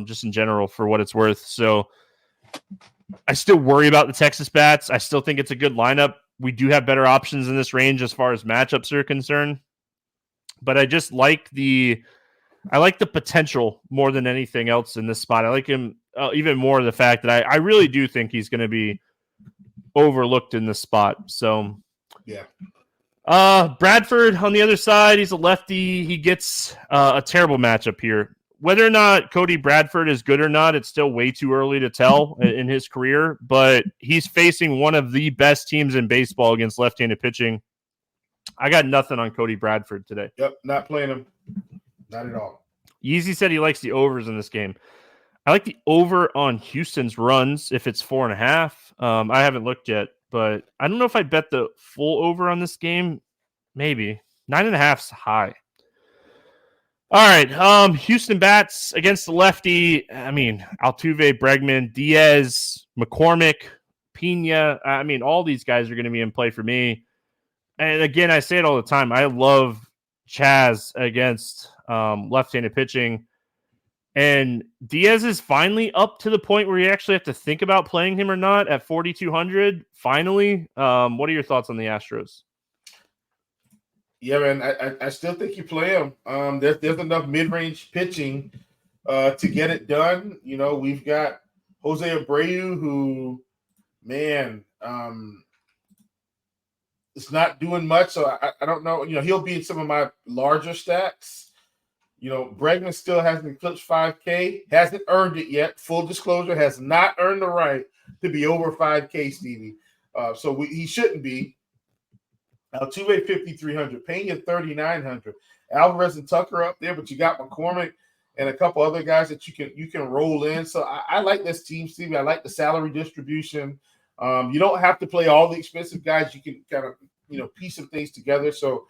just in general for what it's worth. So I still worry about the Texas bats. I still think it's a good lineup. we do have better options in this range as far as matchups are concerned. But I just like the potential more than anything else in this spot. I like him even more the fact that I really do think he's going to be overlooked in this spot. So, yeah. Bradford on the other side, he's a lefty. He gets a terrible matchup here. Whether or not Cody Bradford is good or not, it's still way too early to tell in his career, but he's facing one of the best teams in baseball against left-handed pitching. I got nothing on Cody Bradford today. Yep, not playing him. Not at all. Yeezy said he likes the overs in this game. I like the over on Houston's runs if it's 4.5. I haven't looked yet, but I don't know if I bet the full over on this game. Maybe 9.5's high. All right, Houston bats against the lefty. I mean, Altuve, Bregman, Diaz, McCormick, Pena. I mean, all these guys are going to be in play for me. And again, I say it all the time. I love Chaz against left-handed pitching. And Diaz is finally up to the point where you actually have to think about playing him or not at 4,200. Finally. What are your thoughts on the Astros? Yeah, man, I still think you play him. There's enough mid-range pitching to get it done. You know, we've got Jose Abreu, who, man, is not doing much. So I don't know. You know, he'll be in some of my larger stacks. You know, Bregman still hasn't eclipsed 5K, hasn't earned it yet. Full disclosure, has not earned the right to be over 5K, Stevie. So he shouldn't be. Altuve 5,300, Pena 3,900, Alvarez and Tucker up there, but you got McCormick and a couple other guys that you can roll in. So I like this team, Stevie. I like the salary distribution. You don't have to play all the expensive guys. You can kind of piece some things together. So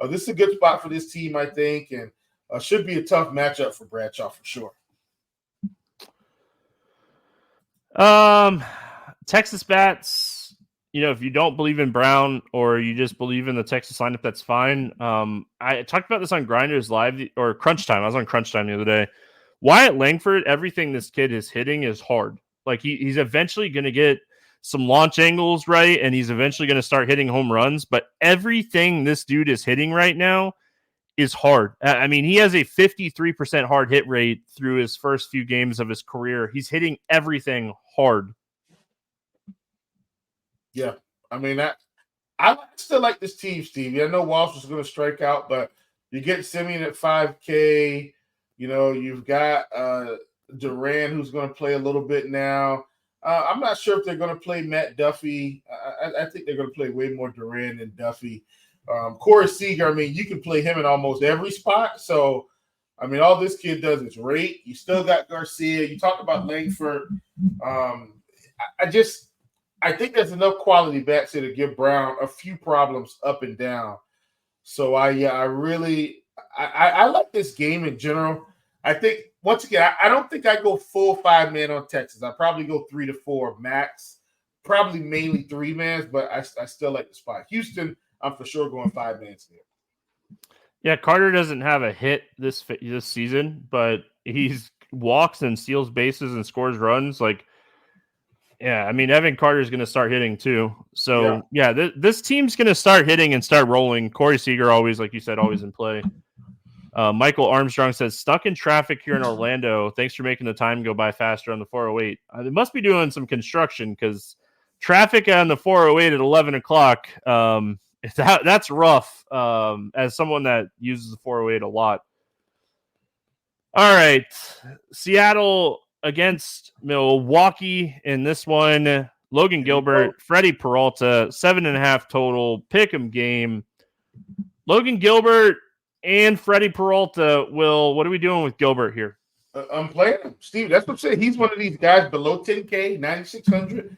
this is a good spot for this team, I think, and should be a tough matchup for Bradshaw for sure. Texas bats. You know, if you don't believe in Brown or you just believe in the Texas lineup, that's fine. I talked about this on Grinders Live or Crunch Time. I was on Crunch Time the other day. Wyatt Langford, everything this kid is hitting is hard. Like he's eventually going to get some launch angles right, and he's eventually going to start hitting home runs. But everything this dude is hitting right now is hard. I mean, he has a 53% hard hit rate through his first few games of his career. He's hitting everything hard. Yeah, I mean, I still like this team, Stevie. I know Walsh was going to strike out, but you get Simeon at 5K. You know, you've got Duran, who's going to play a little bit now. I'm not sure if they're going to play Matt Duffy. I think they're going to play way more Duran than Duffy. Corey Seager, I mean, you can play him in almost every spot. So, I mean, all this kid does is rate. You still got Garcia. You talked about Langford. I think there's enough quality bats here to give Brown a few problems up and down. So I like this game in general. I think once again, I don't think I go full 5-man on Texas. I probably go 3 to 4 max, probably mainly 3-mans, but I still like the spot. Houston, I'm for sure going 5-mans here. Yeah, Carter doesn't have a hit this season, but he's walks and steals bases and scores runs. Like, yeah, I mean, Evan Carter is going to start hitting too. So, yeah, this team's going to start hitting and start rolling. Corey Seager always, like you said, always in play. Michael Armstrong says, stuck in traffic here in Orlando. Thanks for making the time go by faster on the 408. They must be doing some construction because traffic on the 408 at 11 o'clock, that's rough as someone that uses the 408 a lot. All right, Seattle against Milwaukee in this one. Logan Gilbert, Freddie Peralta, 7.5 total. Pick'em game. Logan Gilbert and Freddie Peralta. What are we doing with Gilbert here? I'm playing him, Steve. That's what I'm saying. He's one of these guys below 10K, 9,600.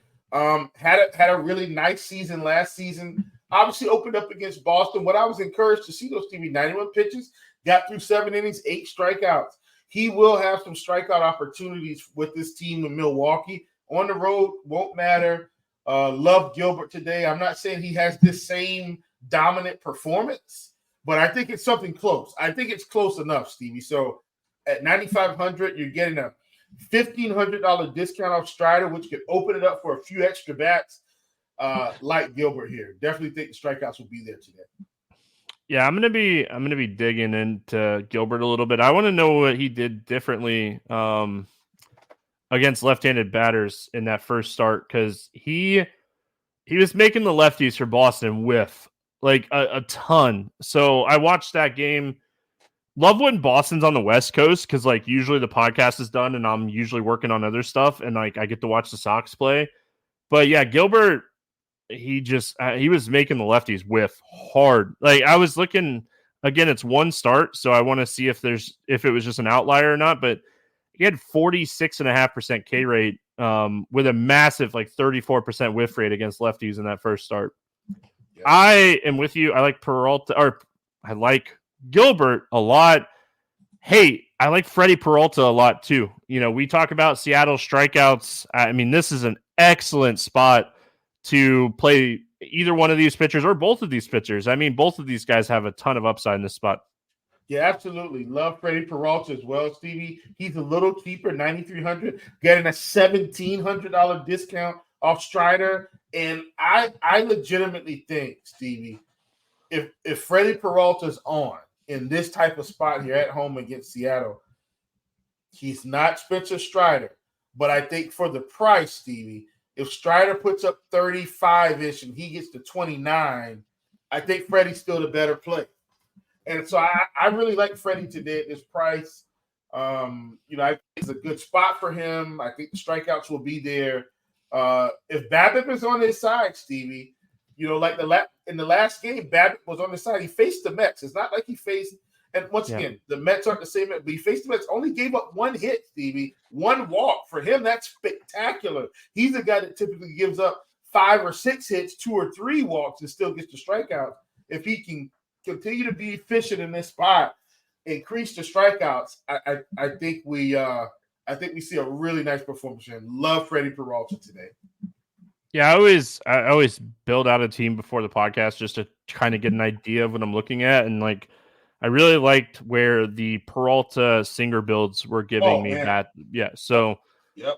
Had a really nice season last season. Obviously opened up against Boston. What I was encouraged to see those, Stevie, 91 pitches, got through 7 innings, 8 strikeouts. He will have some strikeout opportunities with this team in Milwaukee. On the road, won't matter. Love Gilbert today. I'm not saying he has this same dominant performance, but I think it's something close. I think it's close enough, Stevie. So at 9,500, you're getting a $1,500 discount off Strider, which could open it up for a few extra bats. like Gilbert here. Definitely think the strikeouts will be there today. Yeah, I'm gonna be digging into Gilbert a little bit. I want to know what he did differently against left-handed batters in that first start, because he was making the lefties for Boston whiff like a ton. So I watched that game. Love when Boston's on the West Coast, because like usually the podcast is done and I'm usually working on other stuff, and like I get to watch the Sox play. But yeah, Gilbert, he was making the lefties whiff hard. Like I was looking again, it's one start, so I want to see if it was just an outlier or not. But he had 46.5% K rate with a massive like 34% whiff rate against lefties in that first start. Yeah. I am with you. I like Peralta, or I like Gilbert a lot. Hey, I like Freddie Peralta a lot too. You know, we talk about Seattle strikeouts. I mean, this is an excellent spot to play either one of these pitchers or both of these pitchers. I mean, both of these guys have a ton of upside in this spot. Yeah, absolutely. Love Freddie Peralta as well, Stevie. He's a little cheaper, $9,300, getting a $1,700 discount off Strider. And I legitimately think, Stevie, if Freddie Peralta's on in this type of spot here at home against Seattle, he's not Spencer Strider. But I think for the price, Stevie, if Strider puts up 35-ish and he gets to 29, I think Freddie's still the better play. And so I really like Freddie today at this price. I think it's a good spot for him. I think the strikeouts will be there. If BABIP is on his side, Stevie, like in the last game, BABIP was on his side. He faced the Mets. It's not like he faced – and once again, the Mets aren't the same, but he faced the Mets, only gave up one hit, Stevie, one walk. For him, that's spectacular. He's a guy that typically gives up 5 or 6 hits, 2 or 3 walks, and still gets the strikeouts. If he can continue to be efficient in this spot, increase the strikeouts, I think we see a really nice performance and love Freddie Peralta today. Yeah, I always build out a team before the podcast just to kind of get an idea of what I'm looking at, and like I really liked where the Peralta Singer builds were giving me that. Yeah, so yep,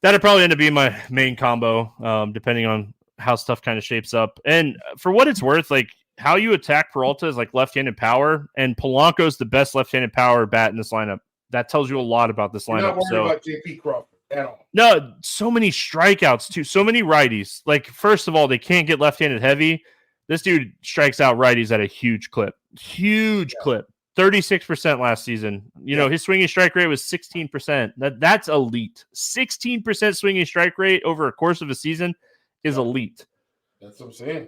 that'd probably end up being my main combo, depending on how stuff kind of shapes up. And for what it's worth, like how you attack Peralta is like left-handed power, and Polanco's the best left-handed power bat in this lineup. That tells you a lot about this lineup. You're not worried about JP Crawford at all. No, so many strikeouts too. So many righties. Like, first of all, they can't get left-handed heavy. This dude strikes out righties at a huge clip. Huge clip. 36% last season. His swinging strike rate was 16%. That's elite. 16% swinging strike rate over a course of a season is elite. That's what I'm saying.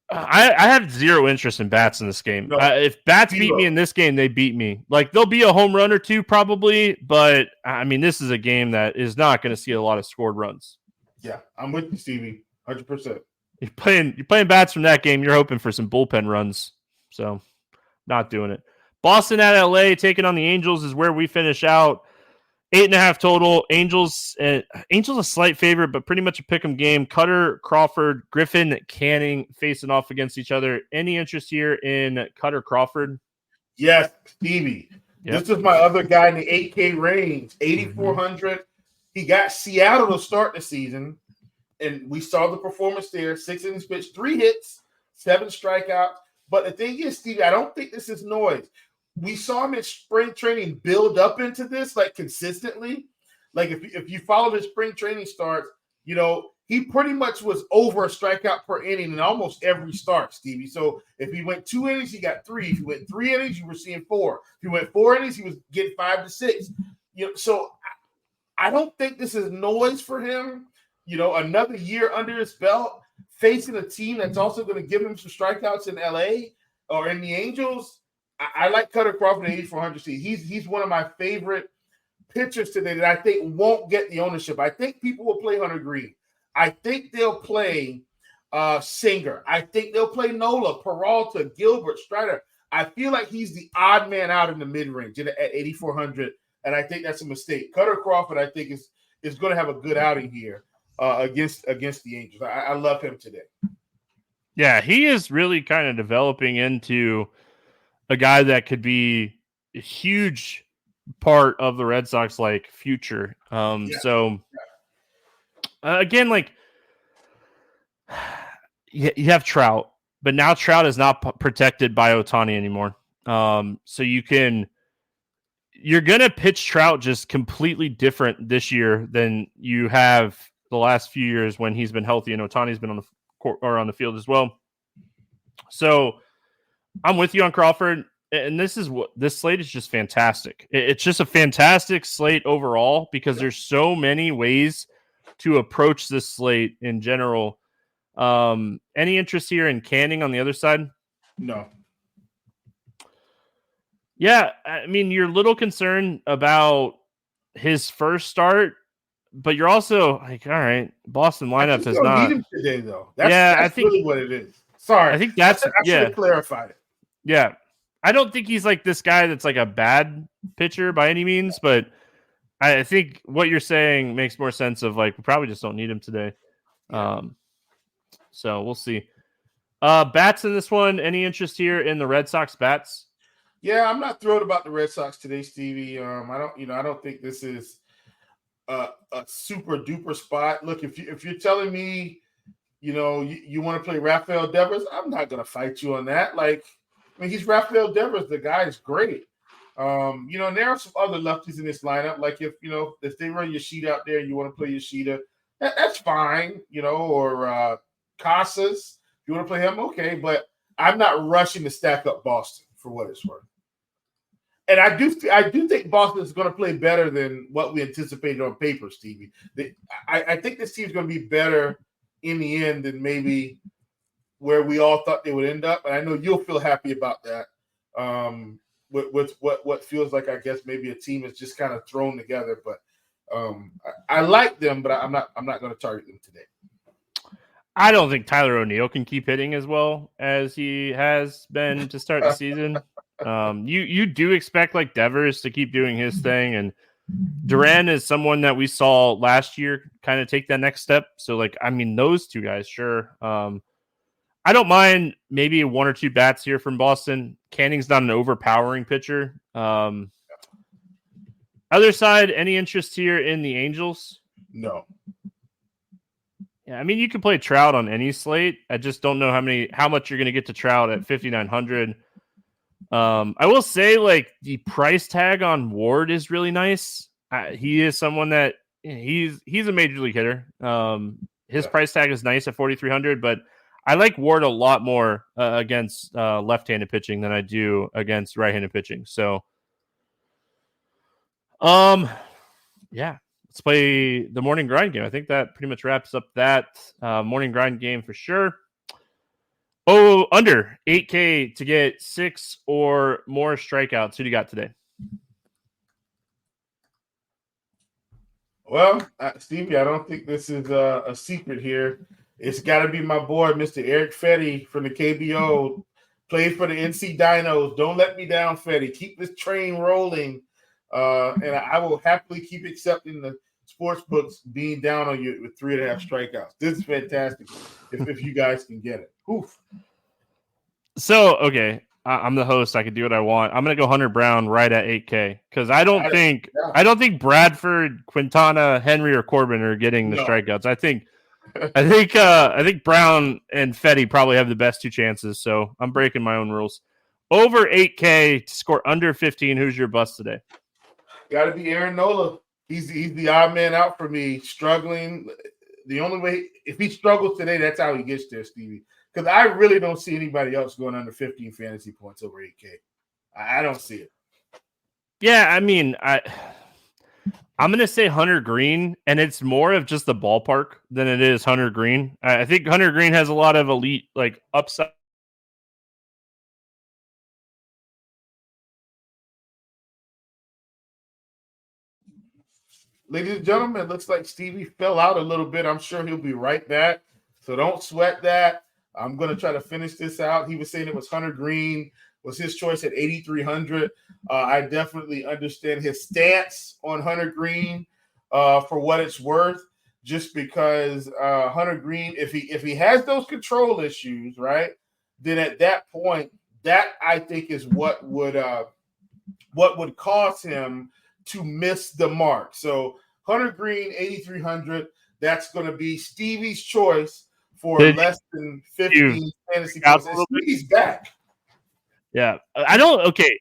I have zero interest in bats in this game. No, if bats beat me in this game, they beat me. Like, there'll be a home run or two probably, but I mean, this is a game that is not going to see a lot of scored runs. Yeah, I'm with you, Stevie, 100%. You're playing bats from that game. You're hoping for some bullpen runs, so not doing it. Boston at LA taking on the Angels is where we finish out. 8.5 total. Angels a slight favorite, but pretty much a pick'em game. Cutter, Crawford, Griffin, Canning facing off against each other. Any interest here in Cutter Crawford? Yes, Stevie. Yep. This is my other guy in the 8K range, 8,400. He got Seattle to start the season, and we saw the performance there. 6 innings pitched, 3 hits, 7 strikeouts. But the thing is, Stevie, I don't think this is noise. We saw him in spring training build up into this like consistently. Like if you follow his spring training starts, he pretty much was over a strikeout per inning in almost every start, Stevie. So if he went 2 innings, he got 3. If he went 3 innings, you were seeing 4. If he went 4 innings, he was getting 5 to 6. So I don't think this is noise for him. Another year under his belt, facing a team that's also going to give him some strikeouts in LA or in the Angels. I like Cutter Crawford at 8,400. He's one of my favorite pitchers today that I think won't get the ownership. I think people will play Hunter Green. I think they'll play Singer. I think they'll play Nola, Peralta, Gilbert, Strider. I feel like he's the odd man out in the mid-range at 8,400, and I think that's a mistake. Cutter Crawford, I think, is going to have a good outing here against the Angels. I love him today. Yeah, he is really kind of developing into a guy that could be a huge part of the Red Sox future. So again, like You have Trout, but now Trout is not protected by Ohtani anymore. So you're going to pitch Trout just completely different this year than you have the last few years when he's been healthy and Ohtani's been on the court or on the field as well. So I'm with you on Crawford. And this slate is just fantastic. It's just a fantastic slate overall because there's so many ways to approach this slate in general. Any interest here in Canning on the other side? No. Yeah, I mean, you're a little concerned about his first start, but you're also like, all right, Boston lineup is not. Need him today, though. I think really what it is. Sorry, I think that's I should have clarified it. Yeah, I don't think he's like this guy that's like a bad pitcher by any means, but I think what you're saying makes more sense of like we probably just don't need him today. Yeah. So we'll see. Bats in this one. Any interest here in the Red Sox bats? Yeah, I'm not thrilled about the Red Sox today, Stevie. I don't think this is a super duper spot. Look, if you're telling me, you want to play Rafael Devers, I'm not going to fight you on that. Like, I mean, he's Rafael Devers. The guy is great. And there are some other lefties in this lineup. Like if they run Yoshida out there and you want to play Yoshida, that's fine. Or Casas, if you want to play him, okay. But I'm not rushing to stack up Boston for what it's worth. And I do think Boston is going to play better than what we anticipated on paper, Stevie. I think this team's going to be better in the end than maybe where we all thought they would end up. And I know you'll feel happy about that. With what feels like, I guess, maybe a team is just kind of thrown together. But I like them, but I'm not going to target them today. I don't think Tyler O'Neill can keep hitting as well as he has been to start the season. You do expect like Devers to keep doing his thing, and Duran is someone that we saw last year kind of take that next step. So like, I mean, those two guys, sure. I don't mind maybe one or two bats here from Boston. Canning's not an overpowering pitcher. Other side, any interest here in the Angels? No. Yeah, I mean, you can play Trout on any slate. I just don't know how much you're going to get to Trout at 5,900. I will say, like, the price tag on Ward is really nice. He is someone that he's a major league hitter. His price tag is nice at 4,300, but I like Ward a lot more against left-handed pitching than I do against right-handed pitching. So, yeah. Let's play the morning grind game. I think that pretty much wraps up that morning grind game for sure. Oh, under 8K to get 6 or more strikeouts. Who do you got today? Well, Stevie, I don't think this is a secret here. It's got to be my boy, Mr. Eric Fetty from the KBO. Plays for the NC Dinos. Don't let me down, Fetty. Keep this train rolling. And I will happily keep accepting the sports books being down on you with 3.5 strikeouts. This is fantastic if you guys can get it. Oof. So, okay, I'm the host. I can do what I want. I'm going to go Hunter Brown right at 8K because I don't think Bradford, Quintana, Henry, or Corbin are getting the strikeouts. I think Brown and Fetty probably have the best two chances. So I'm breaking my own rules. Over 8K to score under 15. Who's your bust today? Got to be Aaron Nola. He's the odd man out for me. Struggling. The only way, if he struggles today, that's how he gets there, Stevie. Because I really don't see anybody else going under 15 fantasy points over 8K. I don't see it. Yeah, I mean, I'm going to say Hunter Green, and it's more of just the ballpark than it is Hunter Green. I think Hunter Green has a lot of elite like upside. Ladies and gentlemen, it looks like Stevie fell out a little bit. I'm sure he'll be right back. So don't sweat that. I'm going to try to finish this out. He was saying it was Hunter Green was his choice at 8,300. I definitely understand his stance on Hunter Green for what it's worth, just because Hunter Green, if he has those control issues, right, then at that point, that I think is what would cause him to miss the mark. So Hunter Green, 8,300. That's going to be Stevie's choice for Did less than you 15 fantasy out points. a And little bit? Stevie's back. Yeah, I don't. Okay,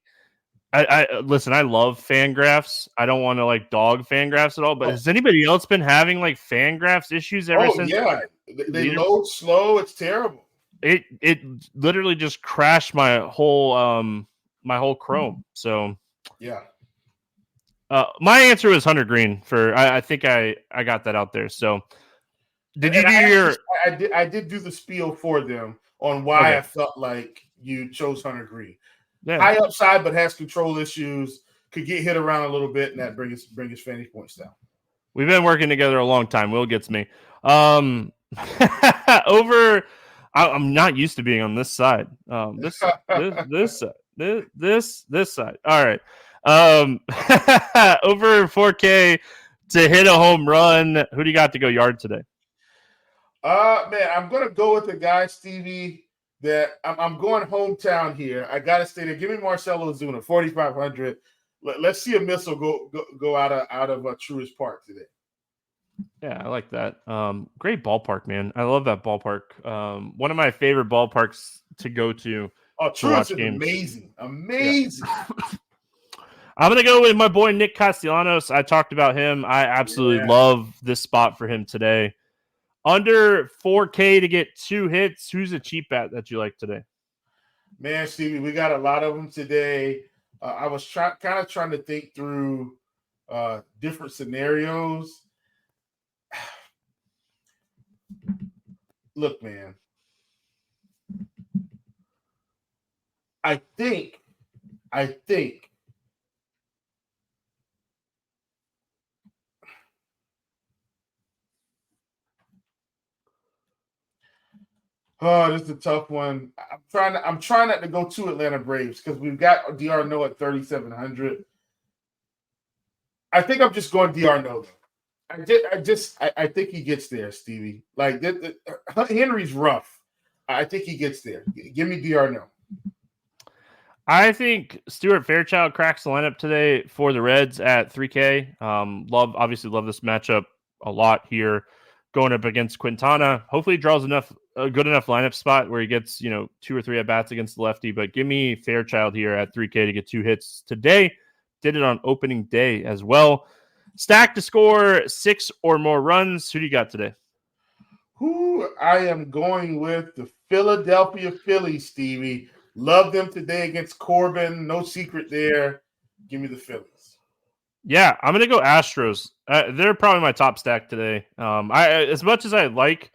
I listen. I love Fangraphs. I don't want to like dog Fangraphs at all. But Oh, has anybody else been having like Fangraphs issues ever since? yeah. They Leader? load slow. It's terrible. It literally just crashed my whole Chrome. So Yeah. my answer was Hunter Green for. I think I got that out there. So did you And do your? I did do the spiel for them on why Okay, I felt like you chose Hunter Green. yeah. High upside, but has control issues. Could get hit around a little bit, and that bring his fantasy points down. We've been working together a long time. Will gets me. Over. I'm not used to being on this side. This side. This side. This side. All right. Over 4K to hit a home run. Who do you got to go yard today? Man, I'm gonna go with the guy, Stevie. That I'm going hometown here. I gotta stay there. Give me Marcelo Ozuna, 4,500. Let's see a missile go out of Truist Park today. Yeah, I like that. Great ballpark, man. I love that ballpark. One of my favorite ballparks to go to Truist watch is games. amazing. Yeah. I'm going to go with my boy Nick Castellanos. I talked about him. I absolutely love this spot for him today. Under 4K to get 2 hits. Who's a cheap bet that you like today? Man, Stevie, we got a lot of them today. I was trying to think through different scenarios. Look, man, I think this is a tough one. I'm trying not to go to Atlanta Braves because we've got d'Arnaud at 3,700. I think I'm just going d'Arnaud though. I think he gets there, Stevie. Like Henry's rough. I think he gets there. Give me d'Arnaud. I think Stuart Fairchild cracks the lineup today for the Reds at 3K. Obviously love this matchup a lot here, going up against Quintana. Hopefully he draws a good enough lineup spot where he gets 2 or 3 at bats against the lefty. But give me Fairchild here at 3K to get 2 hits today. Did it on opening day as well. Stack to score 6 or more runs. Who do you got today? Who I am going with the Philadelphia Phillies, Stevie. Love them today against Corbin. No secret there. Give me the Phillies. Yeah, I'm going to go Astros. They're probably my top stack today. As much as I like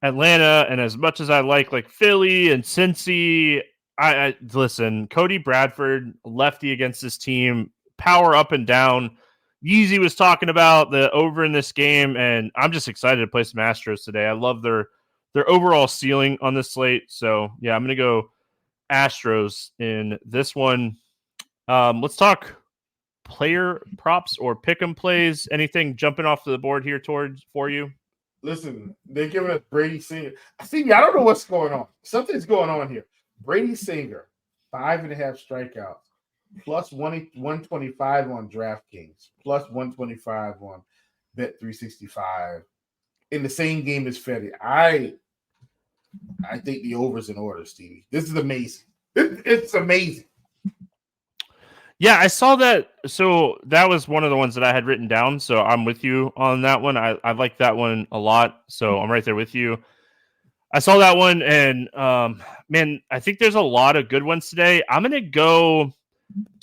Atlanta and as much as I like Philly and Cincy, I listen, Cody Bradford, lefty against this team, power up and down. Yeezy was talking about the over in this game, and I'm just excited to play some Astros today. I love their overall ceiling on this slate. So, yeah, I'm going to go Astros in this one. Let's talk player props or pick 'em plays. Anything jumping off the board here for you? Listen, they're giving us Brady Singer. Stevie, I don't know what's going on. Something's going on here. Brady Singer, 5.5 strikeouts, plus 125 on DraftKings, plus 125 on Bet365 in the same game as Fetty. I think the over's in order, Stevie. This is amazing. It's amazing. Yeah, I saw that. So that was one of the ones that I had written down. So I'm with you on that one. I like that one a lot. So I'm right there with you. I saw that one, and man, I think there's a lot of good ones today. I'm going to go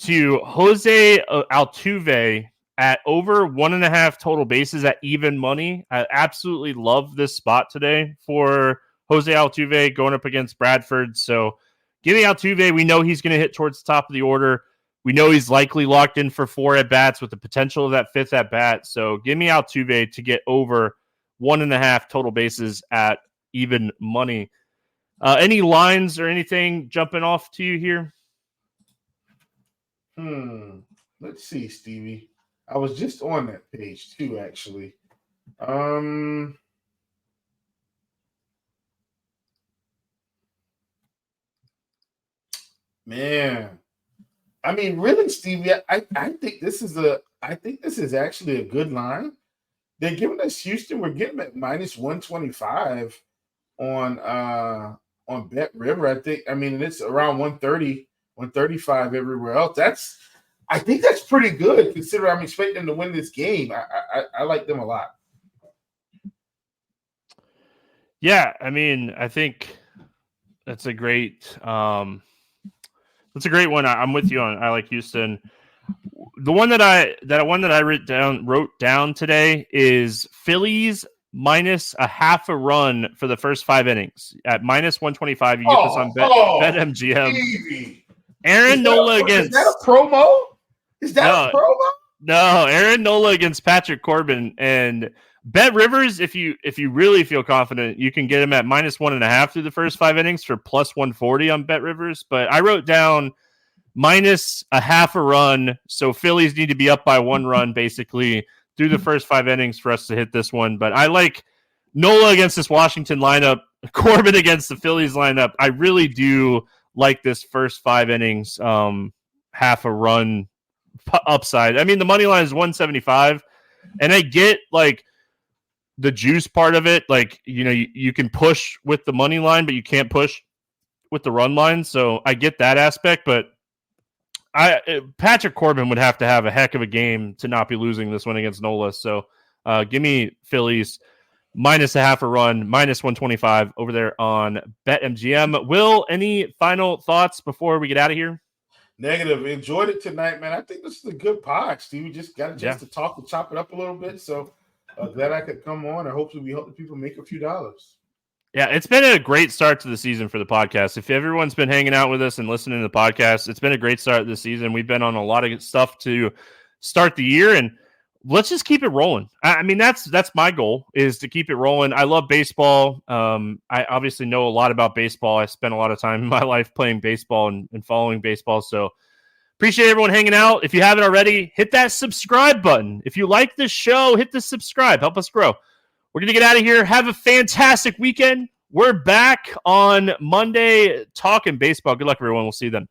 to Jose Altuve at over 1.5 total bases at even money. I absolutely love this spot today for Jose Altuve going up against Bradford. So give me Altuve. We know he's going to hit towards the top of the order. We know he's likely locked in for 4 at-bats with the potential of that 5th at-bat. So give me Altuve to get over 1.5 total bases at even money. Any lines or anything jumping off to you here? Let's see, Stevie. I was just on that page too, actually. Man. I mean, really, Stevie, I think this is actually a good line. They're giving us Houston. We're getting at minus 125. on Bet River. I mean, it's around 130, 135 everywhere else. I think that's pretty good considering I'm expecting them to win this game. I like them a lot. Yeah, I mean, I think that's a great one. I'm with you on. I like Houston. The one that I wrote down today is Phillies minus a half a run for the first 5 innings at minus 125. You get this on BetMGM. Easy. Aaron Nola against. Is that a promo? Is that a promo? No, Aaron Nola against Patrick Corbin and Bet Rivers. If you really feel confident, you can get him at minus 1.5 through the first 5 innings for plus 140 on Bet Rivers. But I wrote down minus a half a run, so Phillies need to be up by 1 run basically through the first 5 innings for us to hit this one. But I like Nola against this Washington lineup, Corbin against the Phillies lineup. I really do like this first 5 innings, half a run upside. I mean, the money line is 175, and I get like the juice part of it. Like, you can push with the money line, but you can't push with the run line. So I get that aspect, but Patrick Corbin would have to have a heck of a game to not be losing this one against Nola. So give me Phillies minus a half a run, minus 125 over there on BetMGM. Will, any final thoughts before we get out of here? Negative. Enjoyed it tonight, man. I think this is a good pod, Steve. We just got a chance to talk and chop it up a little bit. So glad I could come on, and hopefully we help the people make a few dollars. Yeah, it's been a great start to the season for the podcast. If everyone's been hanging out with us and listening to the podcast, it's been a great start to the season. We've been on a lot of stuff to start the year, and let's just keep it rolling. I mean, that's my goal, is to keep it rolling. I love baseball. I obviously know a lot about baseball. I spent a lot of time in my life playing baseball and following baseball, so appreciate everyone hanging out. If you haven't already, hit that subscribe button. If you like this show, hit the subscribe. Help us grow. We're going to get out of here. Have a fantastic weekend. We're back on Monday talking baseball. Good luck, everyone. We'll see you then.